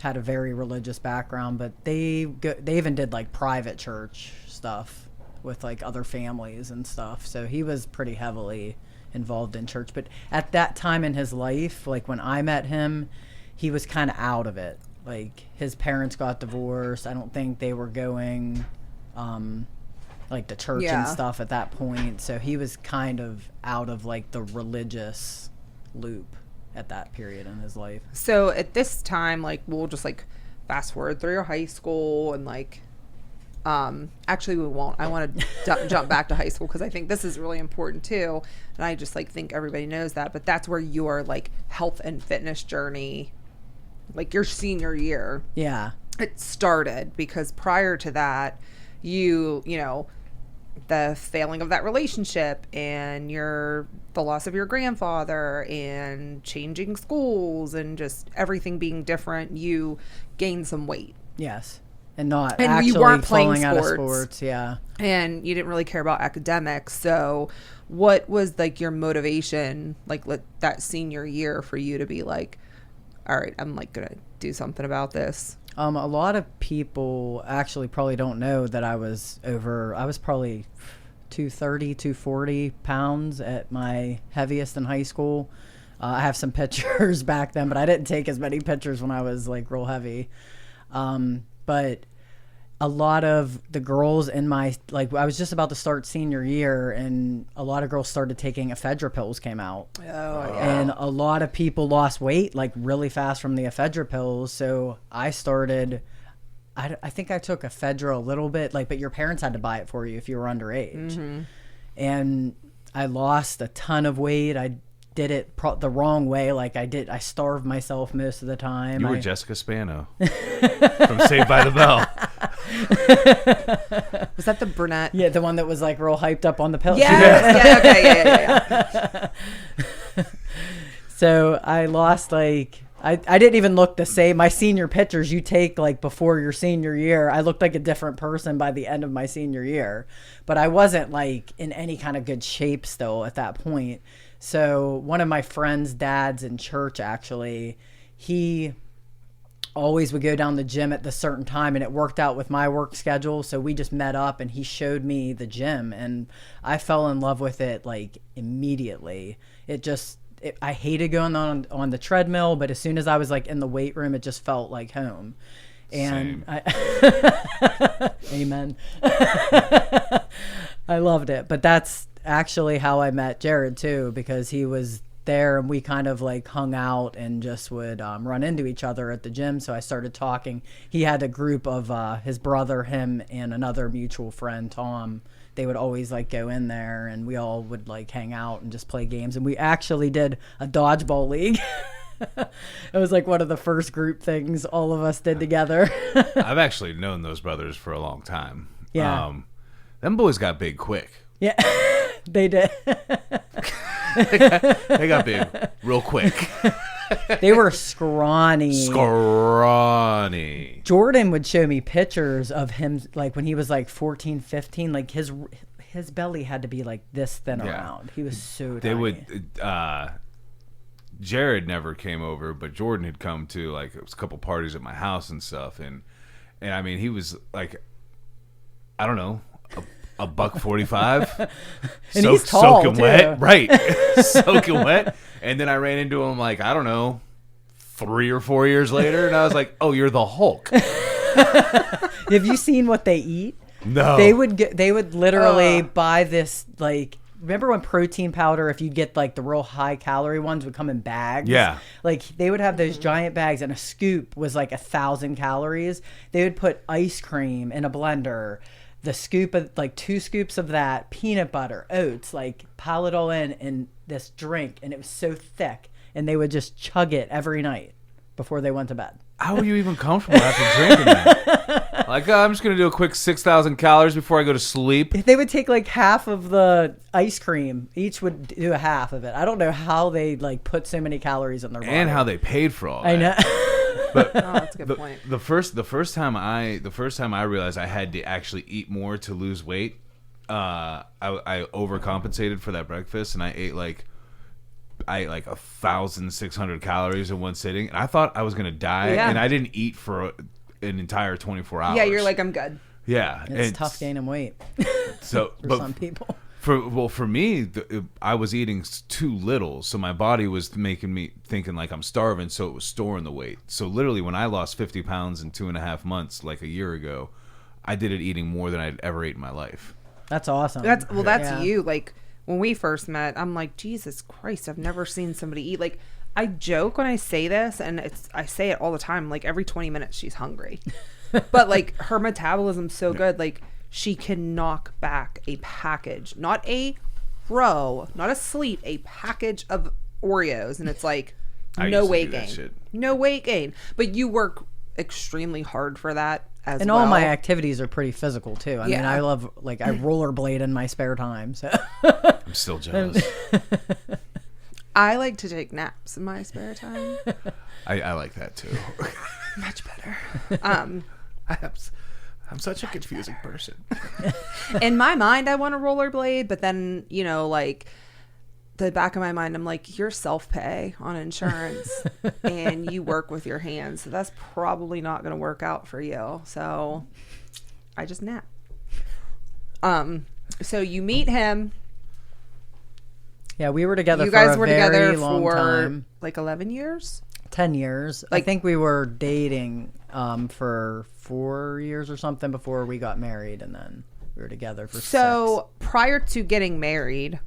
had a very religious background, but they even did like private church stuff with like other families and stuff. So he was pretty heavily involved in church. But at that time in his life, like when I met him, he was kind of out of it. Like his parents got divorced. I don't think they were going like to church and stuff at that point. So he was kind of out of like the religious loop at that period in his life. So at this time, like, we'll just like fast forward through your high school and like, actually we won't. I want to jump back to high school because I think this is really important too. And I just like think everybody knows that, but that's where your like health and fitness journey, like your senior year. Yeah. It started because prior to that, you know, the failing of that relationship and the loss of your grandfather and changing schools and just everything being different, you gained some weight. Yes. And you weren't playing falling out of sports. Yeah. And you didn't really care about academics. So what was like your motivation, like that senior year for you to be like, all right, I'm like going to do something about this? A lot of people actually probably don't know that I was probably 230, 240 pounds at my heaviest in high school. I have some pictures back then, but I didn't take as many pictures when I was like real heavy. But a lot of the girls in my, like, I was just about to start senior year and a lot of girls started taking ephedra pills came out. Oh, yeah. And a lot of people lost weight like really fast from the ephedra pills. So I started, I think I took ephedra a little bit, like, but your parents had to buy it for you if you were underage. Mm-hmm. And I lost a ton of weight. I did it the wrong way. Like I starved myself most of the time. You were Jessica Spano from Saved by the Bell. Was that the brunette? Yeah, the one that was like real hyped up on the pills. Yeah. Okay. Yeah. So I lost like I didn't even look the same. My senior pictures you take like before your senior year, I looked like a different person by the end of my senior year. But I wasn't like in any kind of good shape still at that point. So one of my friend's dads in church, actually, he always would go down the gym at the certain time, and it worked out with my work schedule. So we just met up and he showed me the gym, and I fell in love with it like immediately. I hated going on the treadmill, but as soon as I was like in the weight room, it just felt like home. And amen. I loved it. But that's actually how I met Jared too, because he was there and we kind of like hung out and just would run into each other at the gym. So I started talking. He had a group of his brother, him, and another mutual friend, Tom. They would always like go in there and we all would like hang out and just play games. And we actually did a dodgeball league. It was like one of the first group things all of us did together. I've actually known those brothers for a long time. Yeah. Them boys got big quick. Yeah, they did. They got big real quick. They were scrawny. Jordan would show me pictures of him like when he was like 14, 15. Like his belly had to be like this thin around. He was so tiny. Jared never came over, but Jordan had come to like it was a couple parties at my house and stuff, and I mean he was like, I don't know, a $145, and he's tall soaking too. wet, right? Soaking wet. And then I ran into him like, I don't know, 3 or 4 years later, and I was like, oh, you're the Hulk. Have you seen what they eat? No. They would literally buy this like. Remember when protein powder, if you get like the real high calorie ones, would come in bags? Yeah. Like they would have those giant bags, and a scoop was like 1,000 calories. They would put ice cream in a blender, the scoop of like 2 scoops of that, peanut butter, oats, like pile it all in this drink, and it was so thick, and they would just chug it every night before they went to bed. How are you even comfortable after drinking that? Like, I'm just going to do a quick 6,000 calories before I go to sleep. They would take like half of the ice cream. Each would do a half of it. I don't know how they like put so many calories in their body. And how they paid for all that. I know. But that's a good point. The first time I realized I had to actually eat more to lose weight, I overcompensated for that breakfast, and I ate like 1,600 calories in one sitting, and I thought I was gonna die, and I didn't eat for an entire 24 hours. Yeah, you're like, I'm good. Yeah, it's tough gaining weight. So for some people. For me, I was eating too little, so my body was making me thinking like I'm starving, so it was storing the weight. So literally, when I lost 50 pounds in 2.5 months, like a year ago, I did it eating more than I'd ever ate in my life. That's awesome. That's you. Like when we first met, I'm like, Jesus Christ, I've never seen somebody eat. Like I joke when I say this, and I say it all the time. Like every 20 minutes, she's hungry, but like her metabolism's so good, like. She can knock back a package, not a row, not a sleeve, a package of Oreos. And it's like, no weight gain. No weight gain. But you work extremely hard for that as and well. And all my activities are pretty physical, too. I mean, I love, like, I rollerblade in my spare time. So I'm still jealous. I like to take naps in my spare time. I like that, too. Much better. I'm such a confusing person. In my mind, I want to rollerblade, but then, you know, like the back of my mind, I'm like, you're self-pay on insurance and you work with your hands. So that's probably not going to work out for you. So I just nap. So you meet him. Yeah, we were together. You guys for were a very together long for time. Like 11 years? 10 years. Like, I think we were dating for 4 years or something before we got married, and then we were together for 6. So prior to getting married,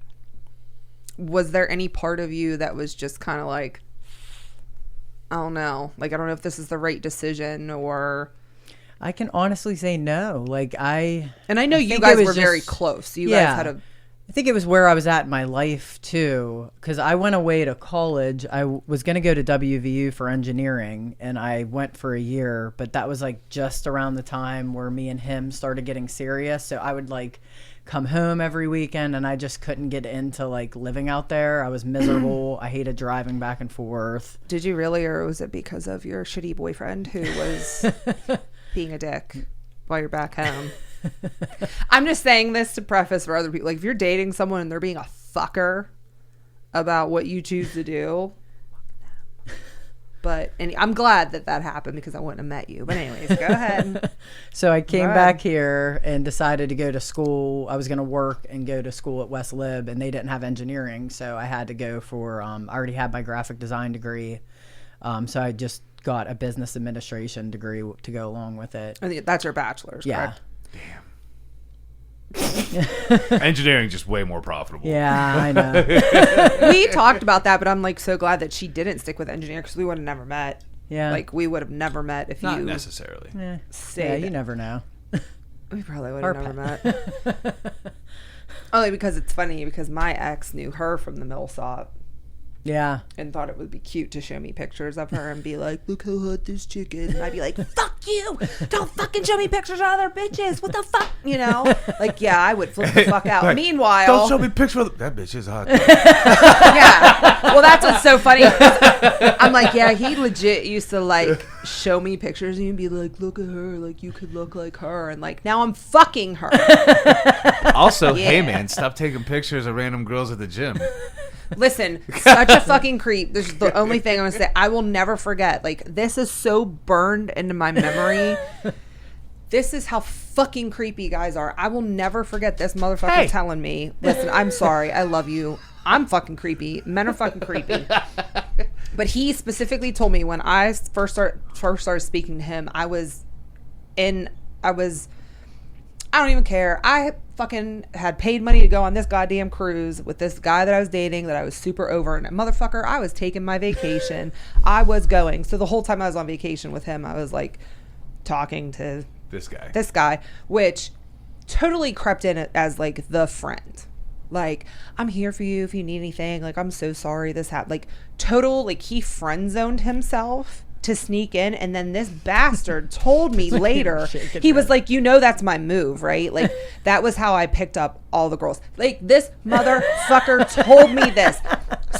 was there any part of you that was just kind of like, I don't know, like I don't know if this is the right decision? Or I can honestly say no. Like I know you guys were very close. You guys had a. I think it was where I was at in my life too, because I went away to college. I was going to go to WVU for engineering, and I went for a year, but that was like just around the time where me and him started getting serious. So I would like come home every weekend, and I just couldn't get into like living out there. I was miserable. I hated driving back and forth. Did you really, or was it because of your shitty boyfriend who was being a dick while you're back home? I'm just saying this to preface for other people. Like, if you're dating someone and they're being a fucker about what you choose to do, but I'm glad that happened because I wouldn't have met you. But anyways, go ahead. So I came back here and decided to go to school. I was going to work and go to school at West Lib, and they didn't have engineering, so I had to go for. I already had my graphic design degree, so I just got a business administration degree to go along with it. And that's your bachelor's, yeah. Correct? Damn. Engineering just way more profitable. Yeah, I know. We talked about that, but I'm like so glad that she didn't stick with engineering because we would have never met. Yeah, like we would have never met if Not you necessarily. Yeah, you never know. We probably would have never met. Only because it's funny because my ex knew her from the Millsop. Yeah. And thought it would be cute to show me pictures of her and be like, look how hot this chick is. And I'd be like, fuck you. Don't fucking show me pictures of other bitches. What the fuck? You know? Like, yeah, I would flip the fuck out. Like, Meanwhile. don't show me pictures of that bitch is hot. Yeah. Well, that's what's so funny. I'm like, yeah, he legit used to like show me pictures and you'd be like, look at her. Like, you could look like her. And like, now I'm fucking her. Also, hey man, stop taking pictures of random girls at the gym. Listen, such a fucking creep. This is the only thing I'm going to say. I will never forget. Like, this is so burned into my memory. This is how fucking creepy guys are. I will never forget this motherfucker telling me, listen, I'm sorry. I love you. I'm fucking creepy. Men are fucking creepy. But he specifically told me when I first started speaking to him, I don't even care. I fucking had paid money to go on this goddamn cruise with this guy that I was dating that I was super over. And motherfucker, I was taking my vacation. I was going. So the whole time I was on vacation with him, I was like talking to this guy, which totally crept in as like the friend. Like, I'm here for you if you need anything. Like, I'm so sorry this happened. Like, total, like, he friend zoned himself to sneak in, and then this bastard told me later, he was like, you know, that's my move, right? Like, that was how I picked up all the girls. Like, this motherfucker told me this.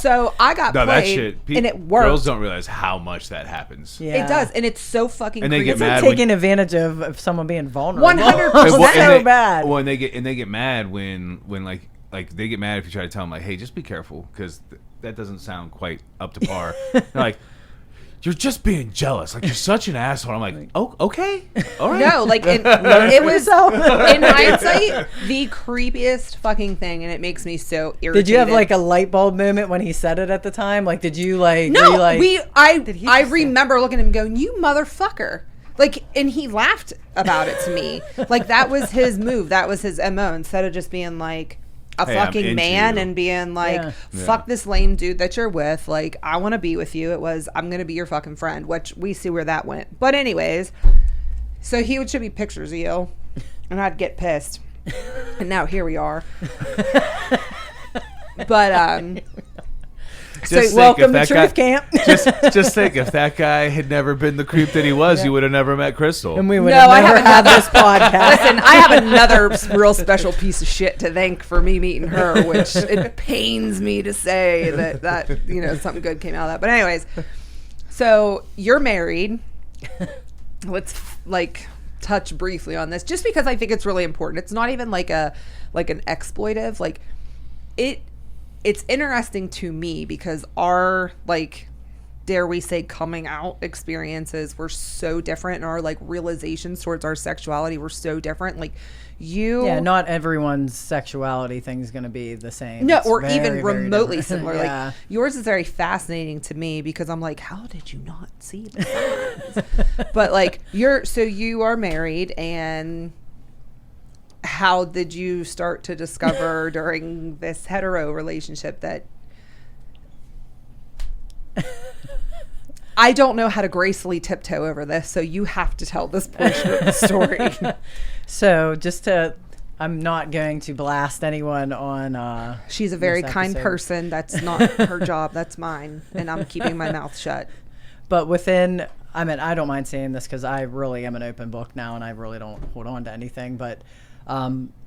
So I got played, that shit, and it worked. Girls don't realize how much that happens. Yeah. It does, and it's so fucking and they creepy. get mad taking advantage of someone being vulnerable. 100%. So bad. When they get mad when like they get mad if you try to tell them like, hey, just be careful because that doesn't sound quite up to par. They're like, you're just being jealous. Like, you're such an asshole. I'm like, oh, okay. All right. No, like, it was, in hindsight, the creepiest fucking thing, and it makes me so irritated. Did you have, like, a light bulb moment when he said it at the time? Like, did you, like... No, I remember looking at him going, you motherfucker. Like, and he laughed about it to me. Like, that was his move. That was his MO. Instead of just being, like... a fucking man and being like, fuck this lame dude that you're with. Like, I want to be with you. It was, I'm going to be your fucking friend, which we see where that went. But anyways, so he would show me pictures of you and I'd get pissed. And now here we are. But, so welcome to Truth Camp. just think, if that guy had never been the creep that he was, you would have never met Crystal. And we would have never had this podcast. Listen, I have another real special piece of shit to thank for me meeting her, which it pains me to say that you know, something good came out of that. But anyways, so you're married. Let's like touch briefly on this, just because I think it's really important. It's not even like an exploitive, like it's interesting to me because our, like, dare we say, coming out experiences were so different, and our, like, realizations towards our sexuality were so different. Like, not everyone's sexuality thing is going to be the same. No, it's or very, even remotely similar. Yeah. Like, yours is very fascinating to me because I'm like, how did you not see this? But, like, you are married, and how did you start to discover during this hetero relationship that I don't know how to gracefully tiptoe over this, so you have to tell this portion of the story. So I'm not going to blast anyone on she's a very kind person. That's not her job, that's mine, and I'm keeping my mouth shut. But I don't mind saying this because I really am an open book now and I really don't hold on to anything, but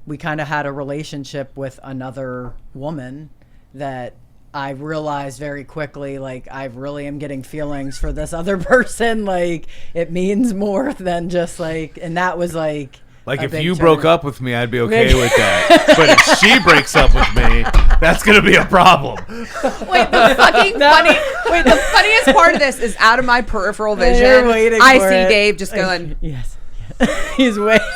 we kind of had a relationship with another woman that I realized very quickly, like, I really am getting feelings for this other person. Like, it means more than just, like, and that was, like if you broke up with me, I'd be okay with that. But if she breaks up with me, that's going to be a problem. Wait, the funniest part of this is out of my peripheral vision. I see Dave just going, yes. He's waiting.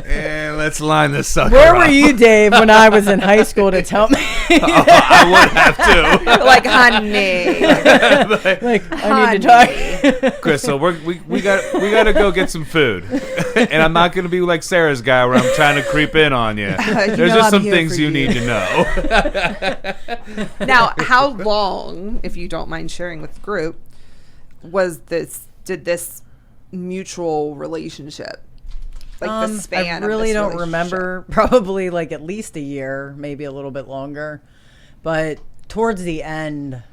And let's line this sucker Where up. were you, Dave, when I was in high school to tell me? I would have to. Like, honey. I need to talk. Crystal, we got to go get some food. And I'm not going to be like Sarah's guy where I'm trying to creep in on you. There's just some things you need to know. Now, how long, if you don't mind sharing with the group, did this mutual relationship? Like the span I really of this don't remember. Probably like at least a year, maybe a little bit longer. But towards the end,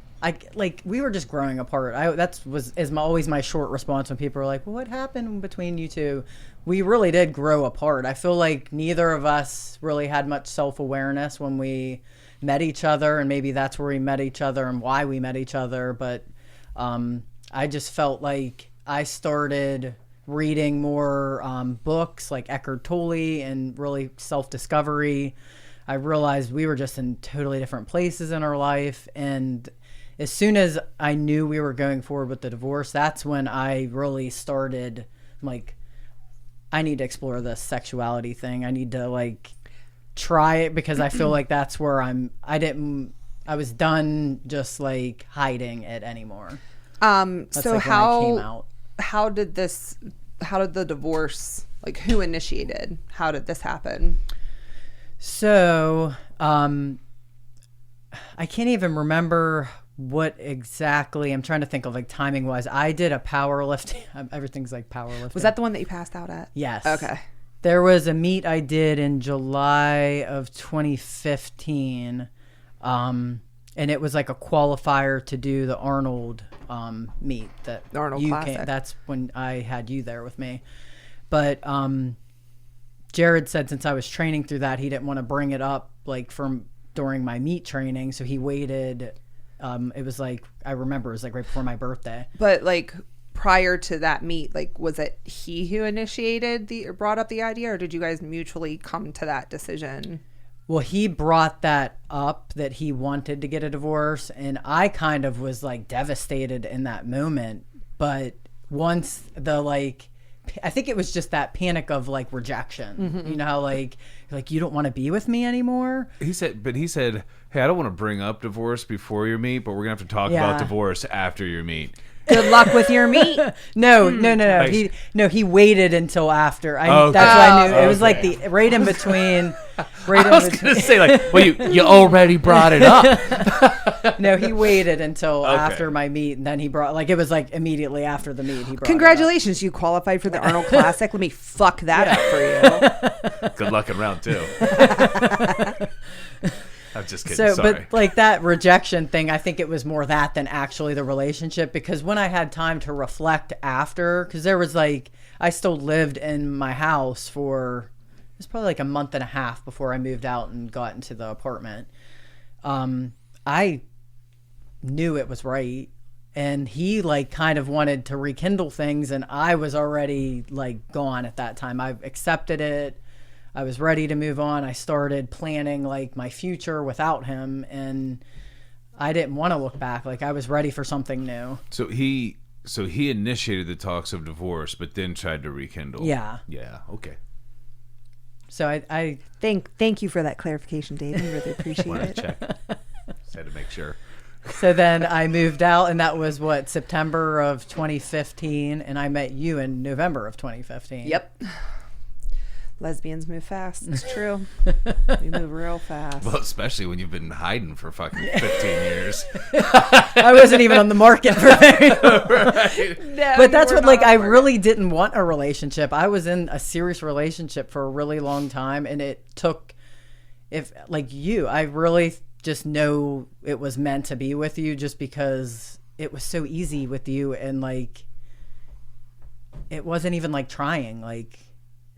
we were just growing apart. Always my short response when people are like, "Well, what happened between you two?" We really did grow apart. I feel like neither of us really had much self-awareness when we met each other, and maybe that's where we met each other and why we met each other. But I just felt like I started reading more books like Eckhart Tolle and really self-discovery. I realized we were just in totally different places in our life, and as soon as I knew we were going forward with the divorce, that's when I really started, like, I need to explore this sexuality thing. I need to, like, try it, because I feel like that's where I was done just, like, hiding it anymore. That's so like when I came out. How did the divorce, like, who initiated? How did this happen? So, I can't even remember what exactly. I'm trying to think of, like, timing wise. I did a powerlifting. Everything's like powerlifting. Was that the one that you passed out at? Yes. Okay. There was a meet I did in July of 2015. And it was like a qualifier to do the Arnold meet that Arnold Classic. That's when I had you there with me. But Jared said since I was training through that, he didn't want to bring it up like during my meet training, so he waited. It was like, I remember it was like right before my birthday. But like prior to that meet, like, was it he who brought up the idea, or did you guys mutually come to that decision? Well, he brought that up, that he wanted to get a divorce, and I kind of was like devastated in that moment. But once I think it was just that panic of like rejection. Mm-hmm. You know how like you don't want to be with me anymore? He said, hey, I don't want to bring up divorce before your meet, but we're going to have to talk about divorce after your meet. Good luck with your meet. No. He waited until after. That's what I knew. It was like the right in between. I was going to say, like, well, you already brought it up. No, he waited until after my meet, and then he brought, like, it was like immediately after the meet. He brought Congratulations, you qualified for the Arnold Classic. Let me fuck that up for you. Good luck in round 2. I'm just kidding. So, sorry. But like that rejection thing, I think it was more that than actually the relationship, because when I had time to reflect after, because there was like, I still lived in my house for, it was probably like a month and a half before I moved out and got into the apartment. I knew it was right. And he like kind of wanted to rekindle things, and I was already like gone at that time. I've accepted it. I was ready to move on. I started planning like my future without him, and I didn't want to look back. Like I was ready for something new. So he initiated the talks of divorce, but then tried to rekindle. Yeah. Yeah. Okay. So I thank you for that clarification, Dave. I really appreciate it. Check. Just had to make sure. So then I moved out, and that was September of 2015, and I met you in November of 2015. Yep. Lesbians move fast. It's true. We move real fast. Well, especially when you've been hiding for fucking 15 years. I wasn't even on the market for very long. Right. No, but that's what, like, I really didn't want a relationship. I was in a serious relationship for a really long time, and it took, I really just know it was meant to be with you, just because it was so easy with you, and like, it wasn't even like trying, like,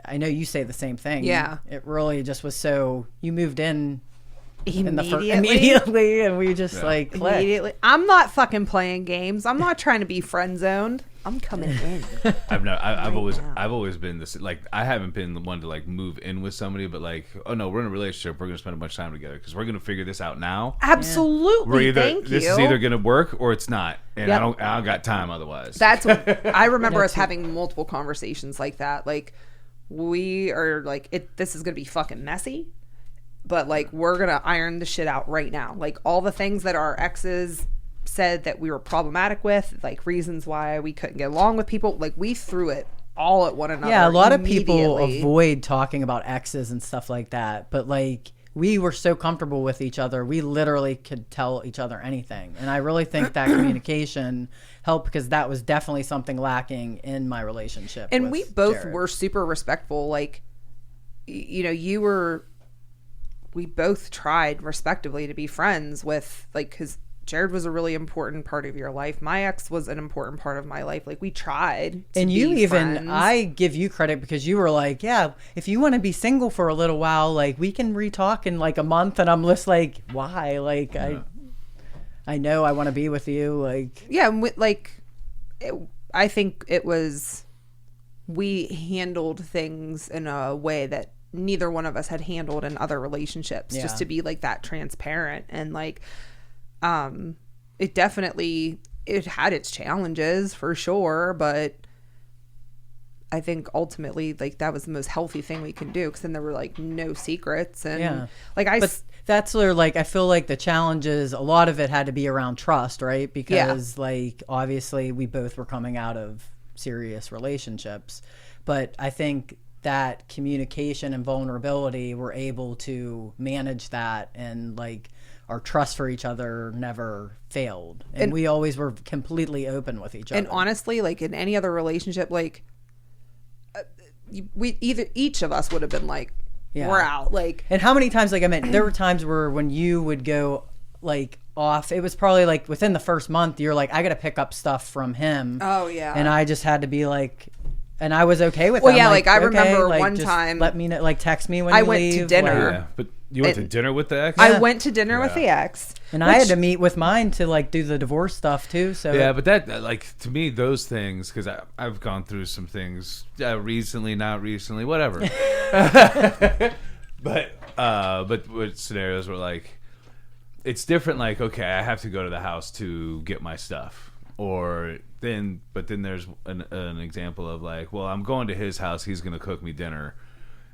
I know you say the same thing. Yeah. It really just was so, you moved in Immediately, and we just like clicked. Immediately. I'm not fucking playing games. I'm not trying to be friend zoned. I'm coming in. I've always been this, like, I haven't been the one to like move in with somebody, but like, oh no, we're in a relationship, we're gonna spend a bunch of time together because we're gonna figure this out now. Absolutely. This is either gonna work or it's not, and I don't got time otherwise. That's what I remember us having multiple conversations like that. Like, we are like, this is gonna be fucking messy, but like, we're gonna iron the shit out right now. Like, all the things that our exes said that we were problematic with, like reasons why we couldn't get along with people, like we threw it all at one another. Yeah, a lot of people avoid talking about exes and stuff like that, but like, we were so comfortable with each other, we literally could tell each other anything. And I really think that communication helped, because that was definitely something lacking in my relationship. And we both Jared. were super respectful. Like, you know, we both tried respectively to be friends with, like, because Jared was a really important part of your life. My ex was an important part of my life. Like, we tried to and you be even friends. I give you credit because you were like, yeah, if you want to be single for a little while, like we can re-talk in like a month. And I'm just like, why? Like, I know I want to be with you. Like, yeah, I think it was, we handled things in a way that neither one of us had handled in other relationships, just to be like that transparent. And like, it definitely, it had its challenges for sure, but I think ultimately like that was the most healthy thing we can do, because then there were like no secrets. And like but that's where like I feel like the challenges, a lot of it had to be around trust, right? Because like obviously we both were coming out of serious relationships, but I think that communication and vulnerability, were able to manage that, and like our trust for each other never failed, and we always were completely open with each other. And honestly, like in any other relationship, like each of us would have been like, we're out. Like, and how many times, like I meant, there were times where when you would go like off, it was probably like within the first month, you're like, I gotta pick up stuff from him. Oh yeah. And I just had to be like, and I was okay with that. Well, yeah, like I remember one time, let me know, like text me when I you went leave. to dinner. Yeah, but you went to dinner with the ex? I went to dinner with the ex. And I had to meet with mine to like do the divorce stuff too. So yeah, but that, like, to me, those things, because I've gone through some things recently, not recently, whatever. but with scenarios where like, it's different. Like, okay, I have to go to the house to get my stuff, but then there's an example of like, well, I'm going to his house, he's gonna cook me dinner,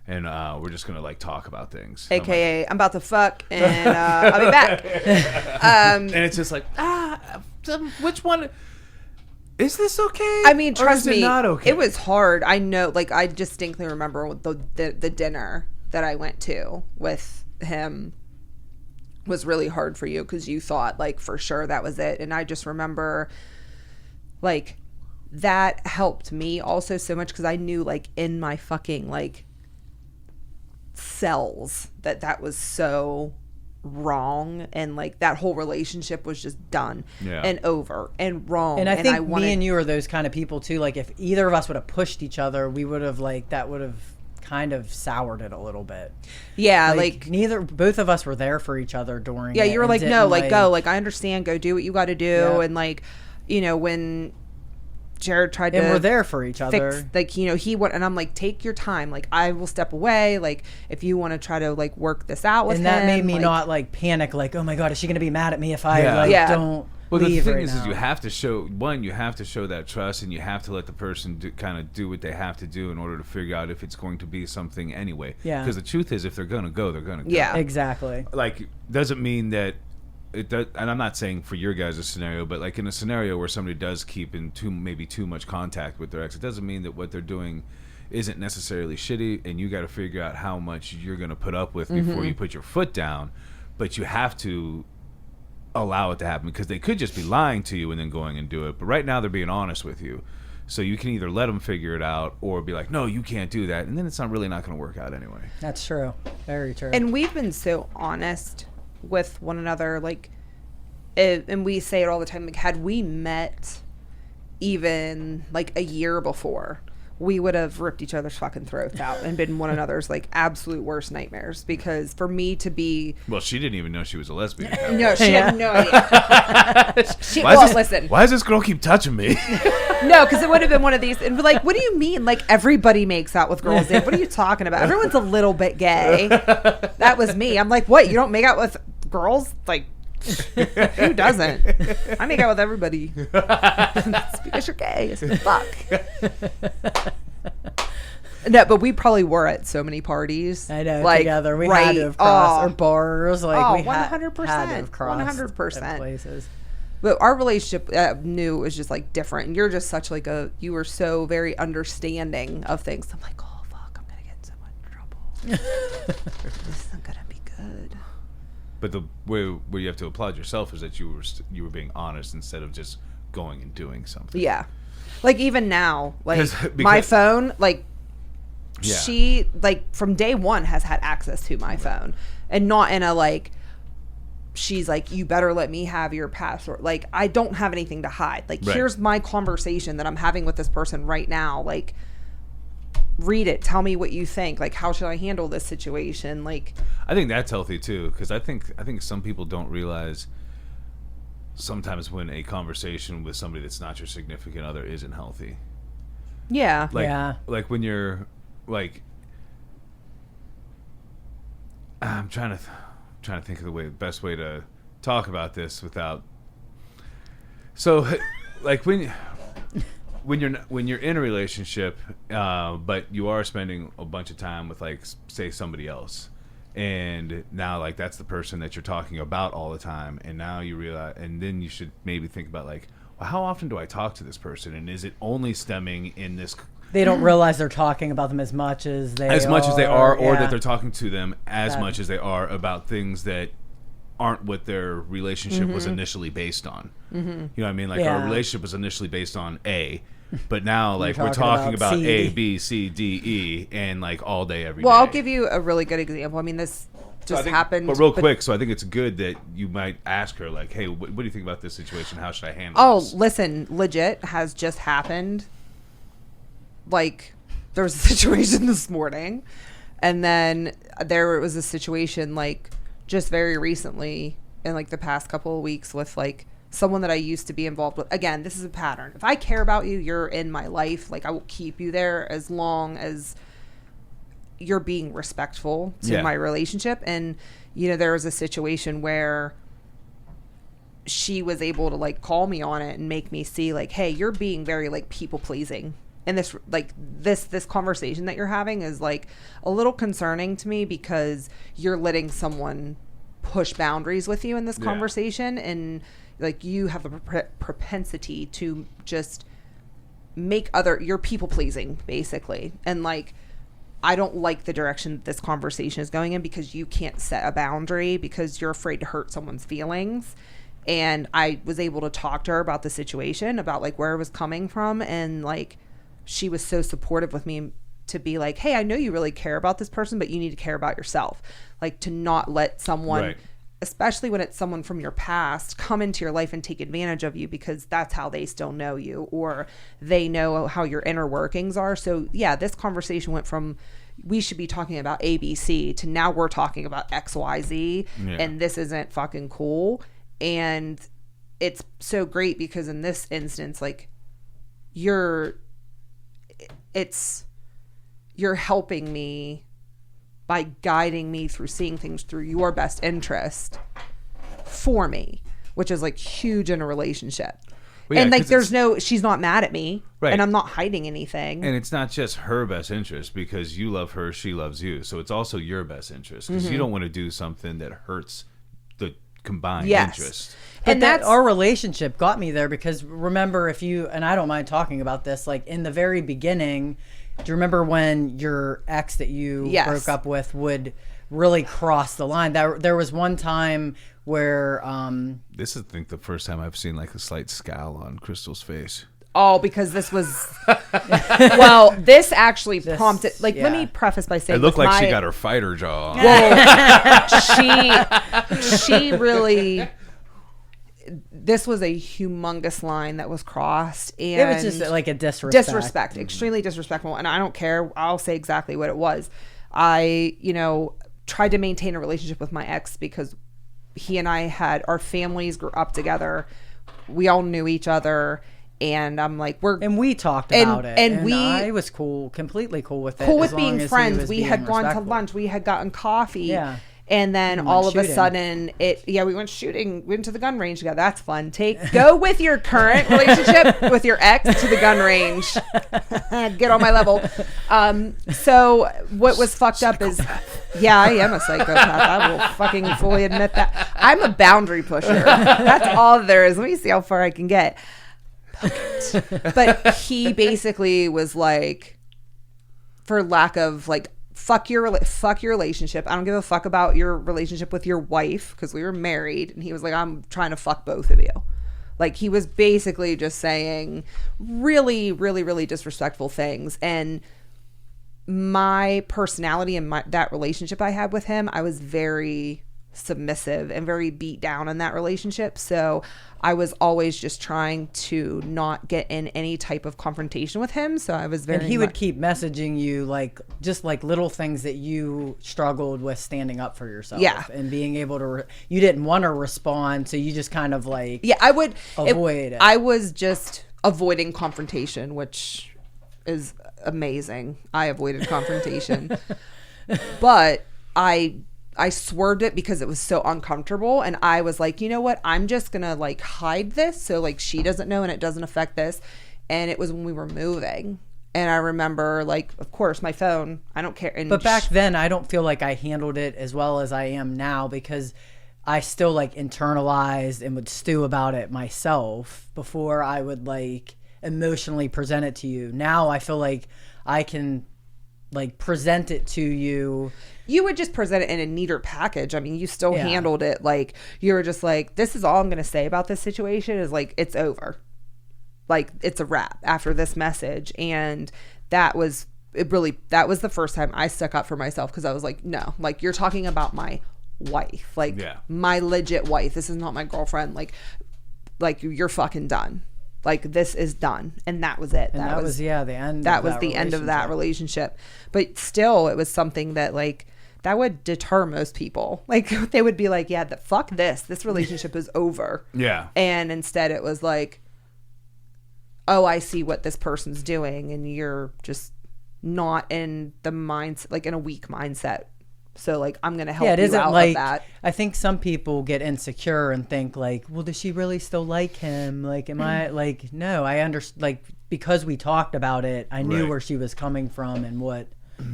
and we're just gonna like talk about things. AKA, I'm about to fuck, and I'll be back. And it's just like, which one? Is this okay? I mean, trust me, not okay? It was hard. I know, like, I distinctly remember the dinner that I went to with him was really hard for you, because you thought like for sure that was it. And I just remember like that helped me also so much, because I knew like in my fucking like cells that was so wrong, and like that whole relationship was just done and over and wrong. And I think me and you are those kind of people too. Like if either of us would have pushed each other, we would have like, that would have kind of soured it a little bit. Yeah, like both of us were there for each other during you were like, no, like go, like I understand, go do what you got to do. And like, you know, when Jared tried and to, we're there for each other, fix, like, you know, he went, and I'm like, take your time, like I will step away, like if you want to try to like work this out with him. And that made me like, not like panic, like, oh my god, is she gonna be mad at me if I don't well, leave the thing right is now? you have to show that trust, and you have to let the person kind of do what they have to do in order to figure out if it's going to be something anyway. Yeah. Because the truth is, if they're going to go, they're going to go. Yeah. Exactly. Like, doesn't mean that it does, and I'm not saying for your guys' scenario, but like in a scenario where somebody does keep in maybe too much contact with their ex, it doesn't mean that what they're doing isn't necessarily shitty, and you got to figure out how much you're going to put up with before you put your foot down. But you have to allow it to happen, because they could just be lying to you and then going and do it. But right now they're being honest with you, so you can either let them figure it out or be like, no, you can't do that, and then it's not going to work out anyway. That's true. Very true. And we've been so honest with one another, like, and we say it all the time, like, had we met even like a year before, we would have ripped each other's fucking throats out and been one another's like absolute worst nightmares. Because for me to be, well, she didn't even know she was a lesbian. no, she had no idea. Listen, why does this girl keep touching me? No, because it would have been one of these, and like, what do you mean? Like, everybody makes out with girls, Dave. What are you talking about? Everyone's a little bit gay. That was me. I'm like, what? You don't make out with girls? Like, who doesn't? I make out with everybody. It's because you're gay as fuck. No, but we probably were at so many parties. I know, like, together. We had to have crossed, or bars. Like, we 100%. had to have crossed 100%. places. But our relationship, knew it was just like different. And you're just such like you were so very understanding of things. I'm like, oh, fuck, I'm going to get in so much trouble. This isn't going to be good. But the way where you have to applaud yourself is that you were being honest instead of just going and doing something. Yeah. Like, even now, like, because my phone, like, yeah. she, like, from day one has had access to my phone. And not in a, like, she's like, you better let me have your password. Like, I don't have anything to hide. Like, here's my conversation that I'm having with this person right now. Like, read it. Tell me what you think. Like, how should I handle this situation? Like, I think that's healthy too, because I think some people don't realize sometimes when a conversation with somebody that's not your significant other isn't healthy. Yeah. Like when you're like, I'm trying to think of the best way to talk about this without. So, like when you're in a relationship, but you are spending a bunch of time with, like, say, somebody else, and now, like, that's the person that you're talking about all the time, and now you realize, and then you should maybe think about, like, well, how often do I talk to this person, and is it only stemming in this? They don't realize they're talking about them as much as they are, or yeah. that they're talking to them as much as they are about things that aren't what their relationship was initially based on. You know what I mean? Like, our relationship was initially based on A, but now, like, we're talking about A, B, C, D, E, and, like, all day, every day. Well, I'll give you a really good example. I mean, this just happened. But real quick, so I think it's good that you might ask her, like, hey, what do you think about this situation? How should I handle this? Oh, listen, legit has just happened. Like, there was a situation this morning, and then there was a situation, like, just very recently in, like, the past couple of weeks with, like, someone that I used to be involved with. Again, this is a pattern. If I care about you, you're in my life. Like, I will keep you there as long as you're being respectful to my relationship. And, you know, there was a situation where she was able to, like, call me on it and make me see, like, hey, you're being very, like, people pleasing. And this, like, this conversation that you're having is, like, a little concerning to me, because you're letting someone push boundaries with you in this conversation. And, like, you have the propensity to just make you're people pleasing, basically. And, like, I don't like the direction that this conversation is going in, because you can't set a boundary because you're afraid to hurt someone's feelings. And I was able to talk to her about the situation, about, like, where it was coming from. And, like, she was so supportive with me to be like, hey, I know you really care about this person, but you need to care about yourself. Like, to not let someone, especially when it's someone from your past, come into your life and take advantage of you, because that's how they still know you, or they know how your inner workings are. So yeah, this conversation went from, we should be talking about ABC, to now we're talking about XYZ, and this isn't fucking cool. And it's so great because in this instance, like, you're helping me by guiding me through seeing things through your best interest for me, which is, like, huge in a relationship. Well, and, like, she's not mad at me, and I'm not hiding anything. And it's not just her best interest, because you love her, she loves you. So it's also your best interest, because you don't want to do something that hurts the combined interest. But and that's our relationship got me there, because remember, and I don't mind talking about this, like, in the very beginning, do you remember when your ex that you broke up with would really cross the line? There was one time where this is, I think, the first time I've seen, like, a slight scowl on Crystal's face. Oh, because this was well, this actually prompted, like, let me preface by saying it looked like she got her fighter jaw on. Well, she really, this was a humongous line that was crossed, and it was just like a disrespect, extremely disrespectful. And I don't care. I'll say exactly what it was. I, tried to maintain a relationship with my ex because he and I had, our families grew up together. We all knew each other. And I'm like, we talked about it. And I was completely cool with it. Cool with being friends. We had gone to lunch. We had gotten coffee. Yeah. And then all of a sudden we went shooting, went to the gun range together. That's fun. Go with your current relationship with your ex to the gun range. Get on my level. So what was fucked up is, I am a psychopath. I will fucking fully admit that. I'm a boundary pusher. That's all there is. Let me see how far I can get. But he basically was like, for lack of like, fuck your relationship. I don't give a fuck about your relationship with your wife, because we were married. And he was like, I'm trying to fuck both of you. Like, he was basically just saying really, really, really disrespectful things. And my personality and that relationship I had with him, I was very submissive and very beat down in that relationship. So I was always just trying to not get in any type of confrontation with him. So I was very, and he would keep messaging you like just like little things that you struggled with standing up for yourself. Yeah. And being able to you didn't want to respond, so you just kind of like I would avoid it. I was just avoiding confrontation, which is amazing. I avoided confrontation. But I swerved it because it was so uncomfortable, and I was like, you know what, I'm just gonna like hide this so like she doesn't know and it doesn't affect this. And it was when we were moving, and I remember, like, of course my phone, I don't care. But back then I don't feel like I handled it as well as I am now, because I still like internalized and would stew about it myself before I would like emotionally present it to you. Now I feel like I can like present it to you. You would just present it in a neater package. I mean, you still handled it like you were just like, this is all I'm going to say about this situation is like, it's over. Like, it's a wrap after this message. And that was the first time I stuck up for myself, because I was like, no, like, you're talking about my wife, like my legit wife. This is not my girlfriend. Like you're fucking done. Like, this is done. And that was it. And that was the end. That was the end of that relationship. But still, it was something that like, that would deter most people. Like, they would be like, yeah, fuck this. This relationship is over. Yeah. And instead it was like, oh, I see what this person's doing, and you're just not in the mindset, like in a weak mindset. So like, I'm going to help you out with that. I think some people get insecure and think like, well, does she really still like him? Like, am I like, no, I understand. Like, because we talked about it, I knew where she was coming from and what.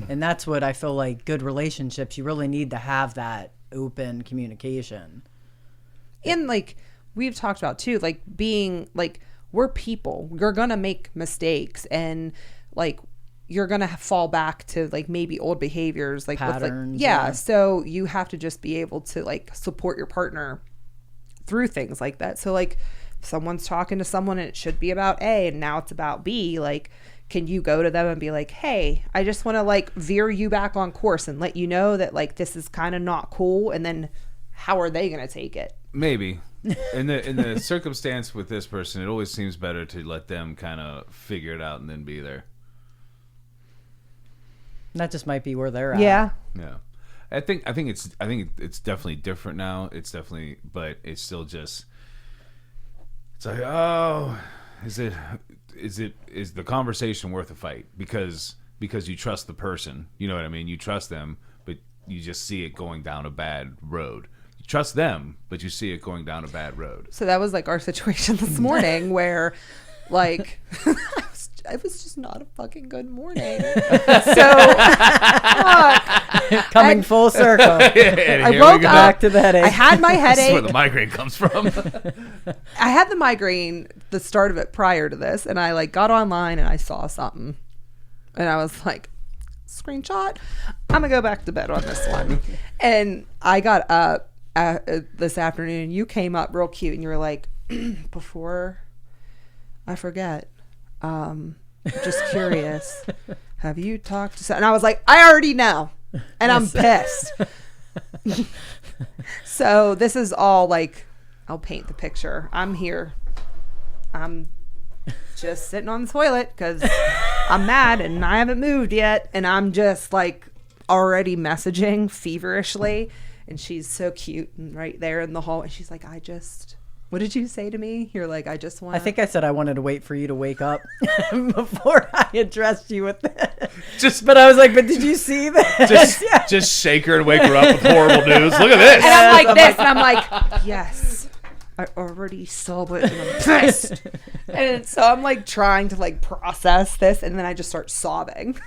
And that's what I feel like good relationships, you really need to have that open communication. And like we've talked about too, like being like, we're people, you're going to make mistakes, and like you're going to fall back to like maybe old behaviors, like patterns. With, like, so you have to just be able to like support your partner through things like that. So like if someone's talking to someone and it should be about A and now it's about B, like, can you go to them and be like, hey, I just want to like veer you back on course and let you know that like this is kind of not cool. And then how are they going to take it? Maybe. In the circumstance with this person, it always seems better to let them kind of figure it out and then be there. That just might be where they're at. Yeah. Yeah. I think it's definitely different now. It's definitely, but it's still just, it's like, oh, is the conversation worth a fight? Because you trust the person, you know what I mean? You trust them, but you just see it going down a bad road. You trust them, but you see it going down a bad road. So that was like our situation this morning where like it was just not a fucking good morning. Coming full circle. I woke up back to the headache. I had my headache. That's where the migraine comes from. I had the migraine, the start of it prior to this, and I like got online and I saw something, and I was like, screenshot. I'm gonna go back to bed on this one. And I got up this afternoon. You came up real cute, and you were like, before I forget, just curious, have you talked to someone? And I was like, I already know, and I'm pissed. So this is all like I'll paint the picture. I'm here. I'm just sitting on the toilet because I'm mad and I haven't moved yet. And I'm just like already messaging feverishly. And she's so cute and right there in the hall. And she's like, what did you say to me? You're like, I think I said I wanted to wait for you to wake up before I addressed you with that. But I was like, but did you see that? Just shake her and wake her up with horrible news. Look at this. And I'm like this. And I'm like, yes, I already saw it. And I'm pissed. And so I'm like trying to like process this. And then I just start sobbing.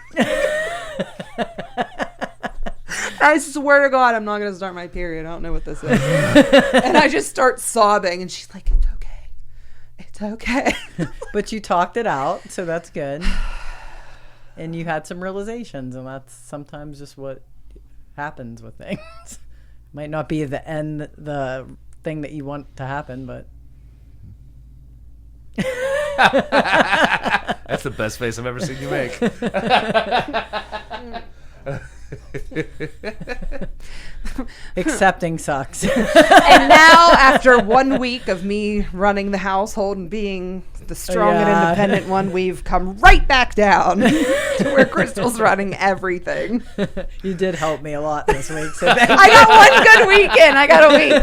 I swear to God, I'm not going to start my period. I don't know what this is. And I just start sobbing. And she's like, it's okay. It's okay. But you talked it out. So that's good. And you had some realizations. And that's sometimes just what happens with things. Might not be the thing that you want to happen, but. That's the best face I've ever seen you make. Accepting sucks. And now, after 1 week of me running the household and being the strong and independent one, we've come right back down to where Crystal's running everything. You did help me a lot this week. So I got one good weekend. I got a week.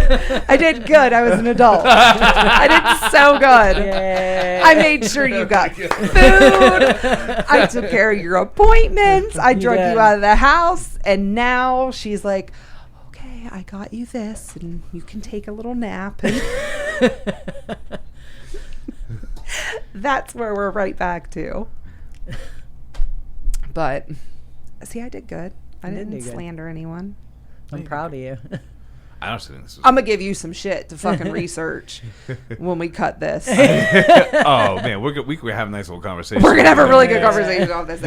I did good. I was an adult. I did so good. Yay. I made sure you got food. I took care of your appointments. I drug you out of the house. And now she's like, okay, I got you this. And you can take a little nap. And that's where we're right back to. But see, I did good. I didn't slander anyone. I'm proud of you. I honestly think this was... I'm gonna give you some shit to fucking research when we cut this. Oh man, we're having a nice little conversation. We're gonna have a really good conversation on this.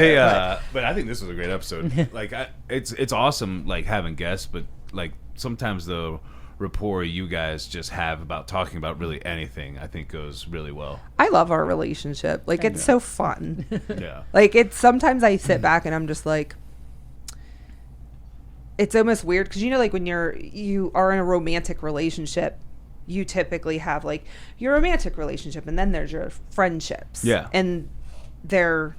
But I think this was a great episode. Like, it's awesome, like having guests, but like sometimes the rapport you guys just have about talking about really anything, I think goes really well. I love our relationship. Like, it's so fun. Yeah. Like, it's sometimes I sit back and I'm just like, it's almost weird because, you know, like when you are in a romantic relationship, you typically have like your romantic relationship and then there's your friendships. Yeah. And they're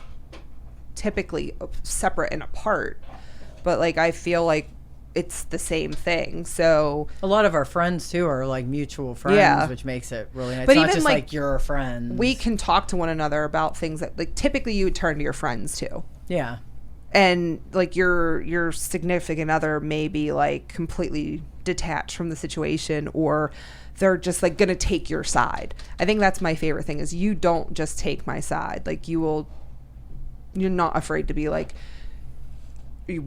typically separate and apart. But like, I feel like it's the same thing. So a lot of our friends too are like mutual friends, which makes it really nice. But it's even not just like you're friends. We can talk to one another about things that like typically you would turn to your friends to. Yeah. And like your significant other may be like completely detached from the situation, or they're just like gonna take your side. I think that's my favorite thing is you don't just take my side. Like you're not afraid to be like, you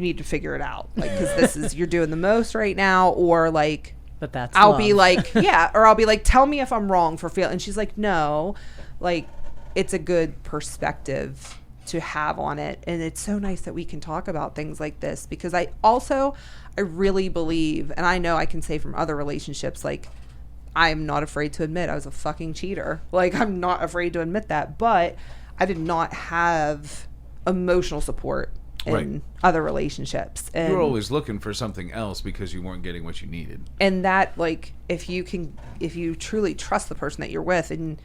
need to figure it out, like, because this is you're doing the most right now, or like, but that's I'll love. be like, yeah, or I'll be like, tell me if I'm wrong for feeling, and she's like, no, like it's a good perspective to have on it. And it's so nice that we can talk about things like this, because I really believe, and I know I can say from other relationships, like I'm not afraid to admit I was a fucking cheater. Like I'm not afraid to admit that, but I did not have emotional support in other relationships. And you were always looking for something else because you weren't getting what you needed. And that, like, if you truly trust the person that you're with, and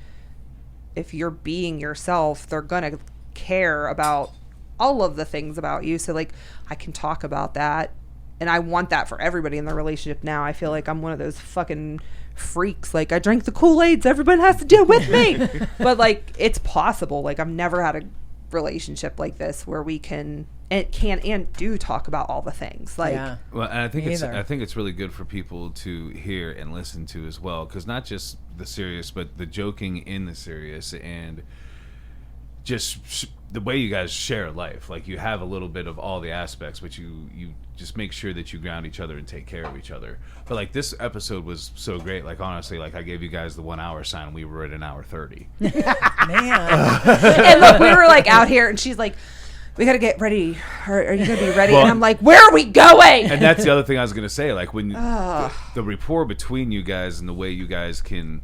if you're being yourself, they're gonna care about all of the things about you. So like I can talk about that, and I want that for everybody in the relationship now. I feel like I'm one of those fucking freaks, like I drink the Kool-Aid so everyone has to do it with me. But like it's possible. Like I've never had a relationship like this where we can and do talk about all the things. Like well, and I think it's really good for people to hear and listen to as well, because not just the serious but the joking in the serious, and just the way you guys share life. Like you have a little bit of all the aspects, but you just make sure that you ground each other and take care of each other. But like this episode was so great. Like honestly, like I gave you guys the 1 hour sign. We were at an hour 30. Man. And look, we were like out here, and she's like, we got to get ready. Are you going to be ready? Well, and I'm like, where are we going? And that's the other thing I was going to say. Like when the rapport between you guys and the way you guys can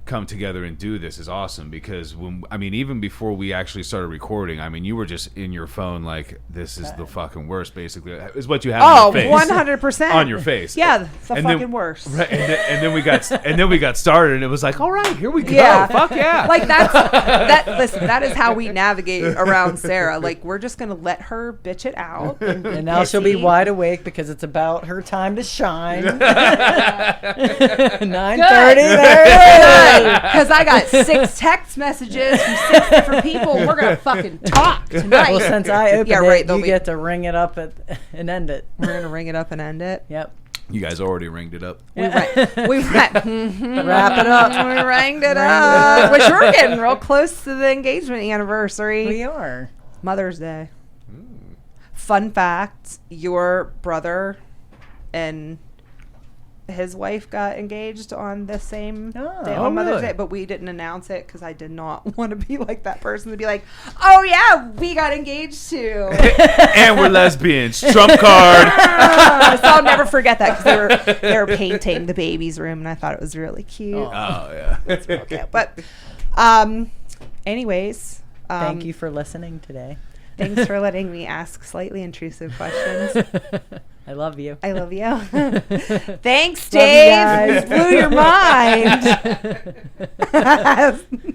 come together and do this is awesome because even before we actually started recording, you were just in your phone like this is the fucking worst. Basically, is what you have. Oh, 100% on your face. Yeah, it's the fucking worst. Right, and then we got started, and it was like, all right, here we go. Yeah. Fuck yeah. Like that. Listen, that is how we navigate around Sarah. Like we're just gonna let her bitch it out, and now she'll be wide awake because it's about her time to shine. 9:30. There it is. Because I got 6 text messages from 6 different people. We're gonna fucking talk tonight. Well, since I opened it, you get to ring it up and end it. We're gonna ring it up and end it. Yep. You guys already ringed it up. We wrap it up. We ranged it up. Which we're getting real close to the engagement anniversary. We are. Mother's Day. Fun fact: your brother and his wife got engaged on the same day on Mother's Day, but we didn't announce it because I did not want to be like that person to be like, oh yeah, we got engaged too. And we're lesbians. Trump card. So I'll never forget that because they were painting the baby's room and I thought it was really cute. Oh yeah. It's real cute. But anyways. Thank you for listening today. Thanks for letting me ask slightly intrusive questions. I love you. I love you. Thanks, Dave. Love you guys. Blew your mind.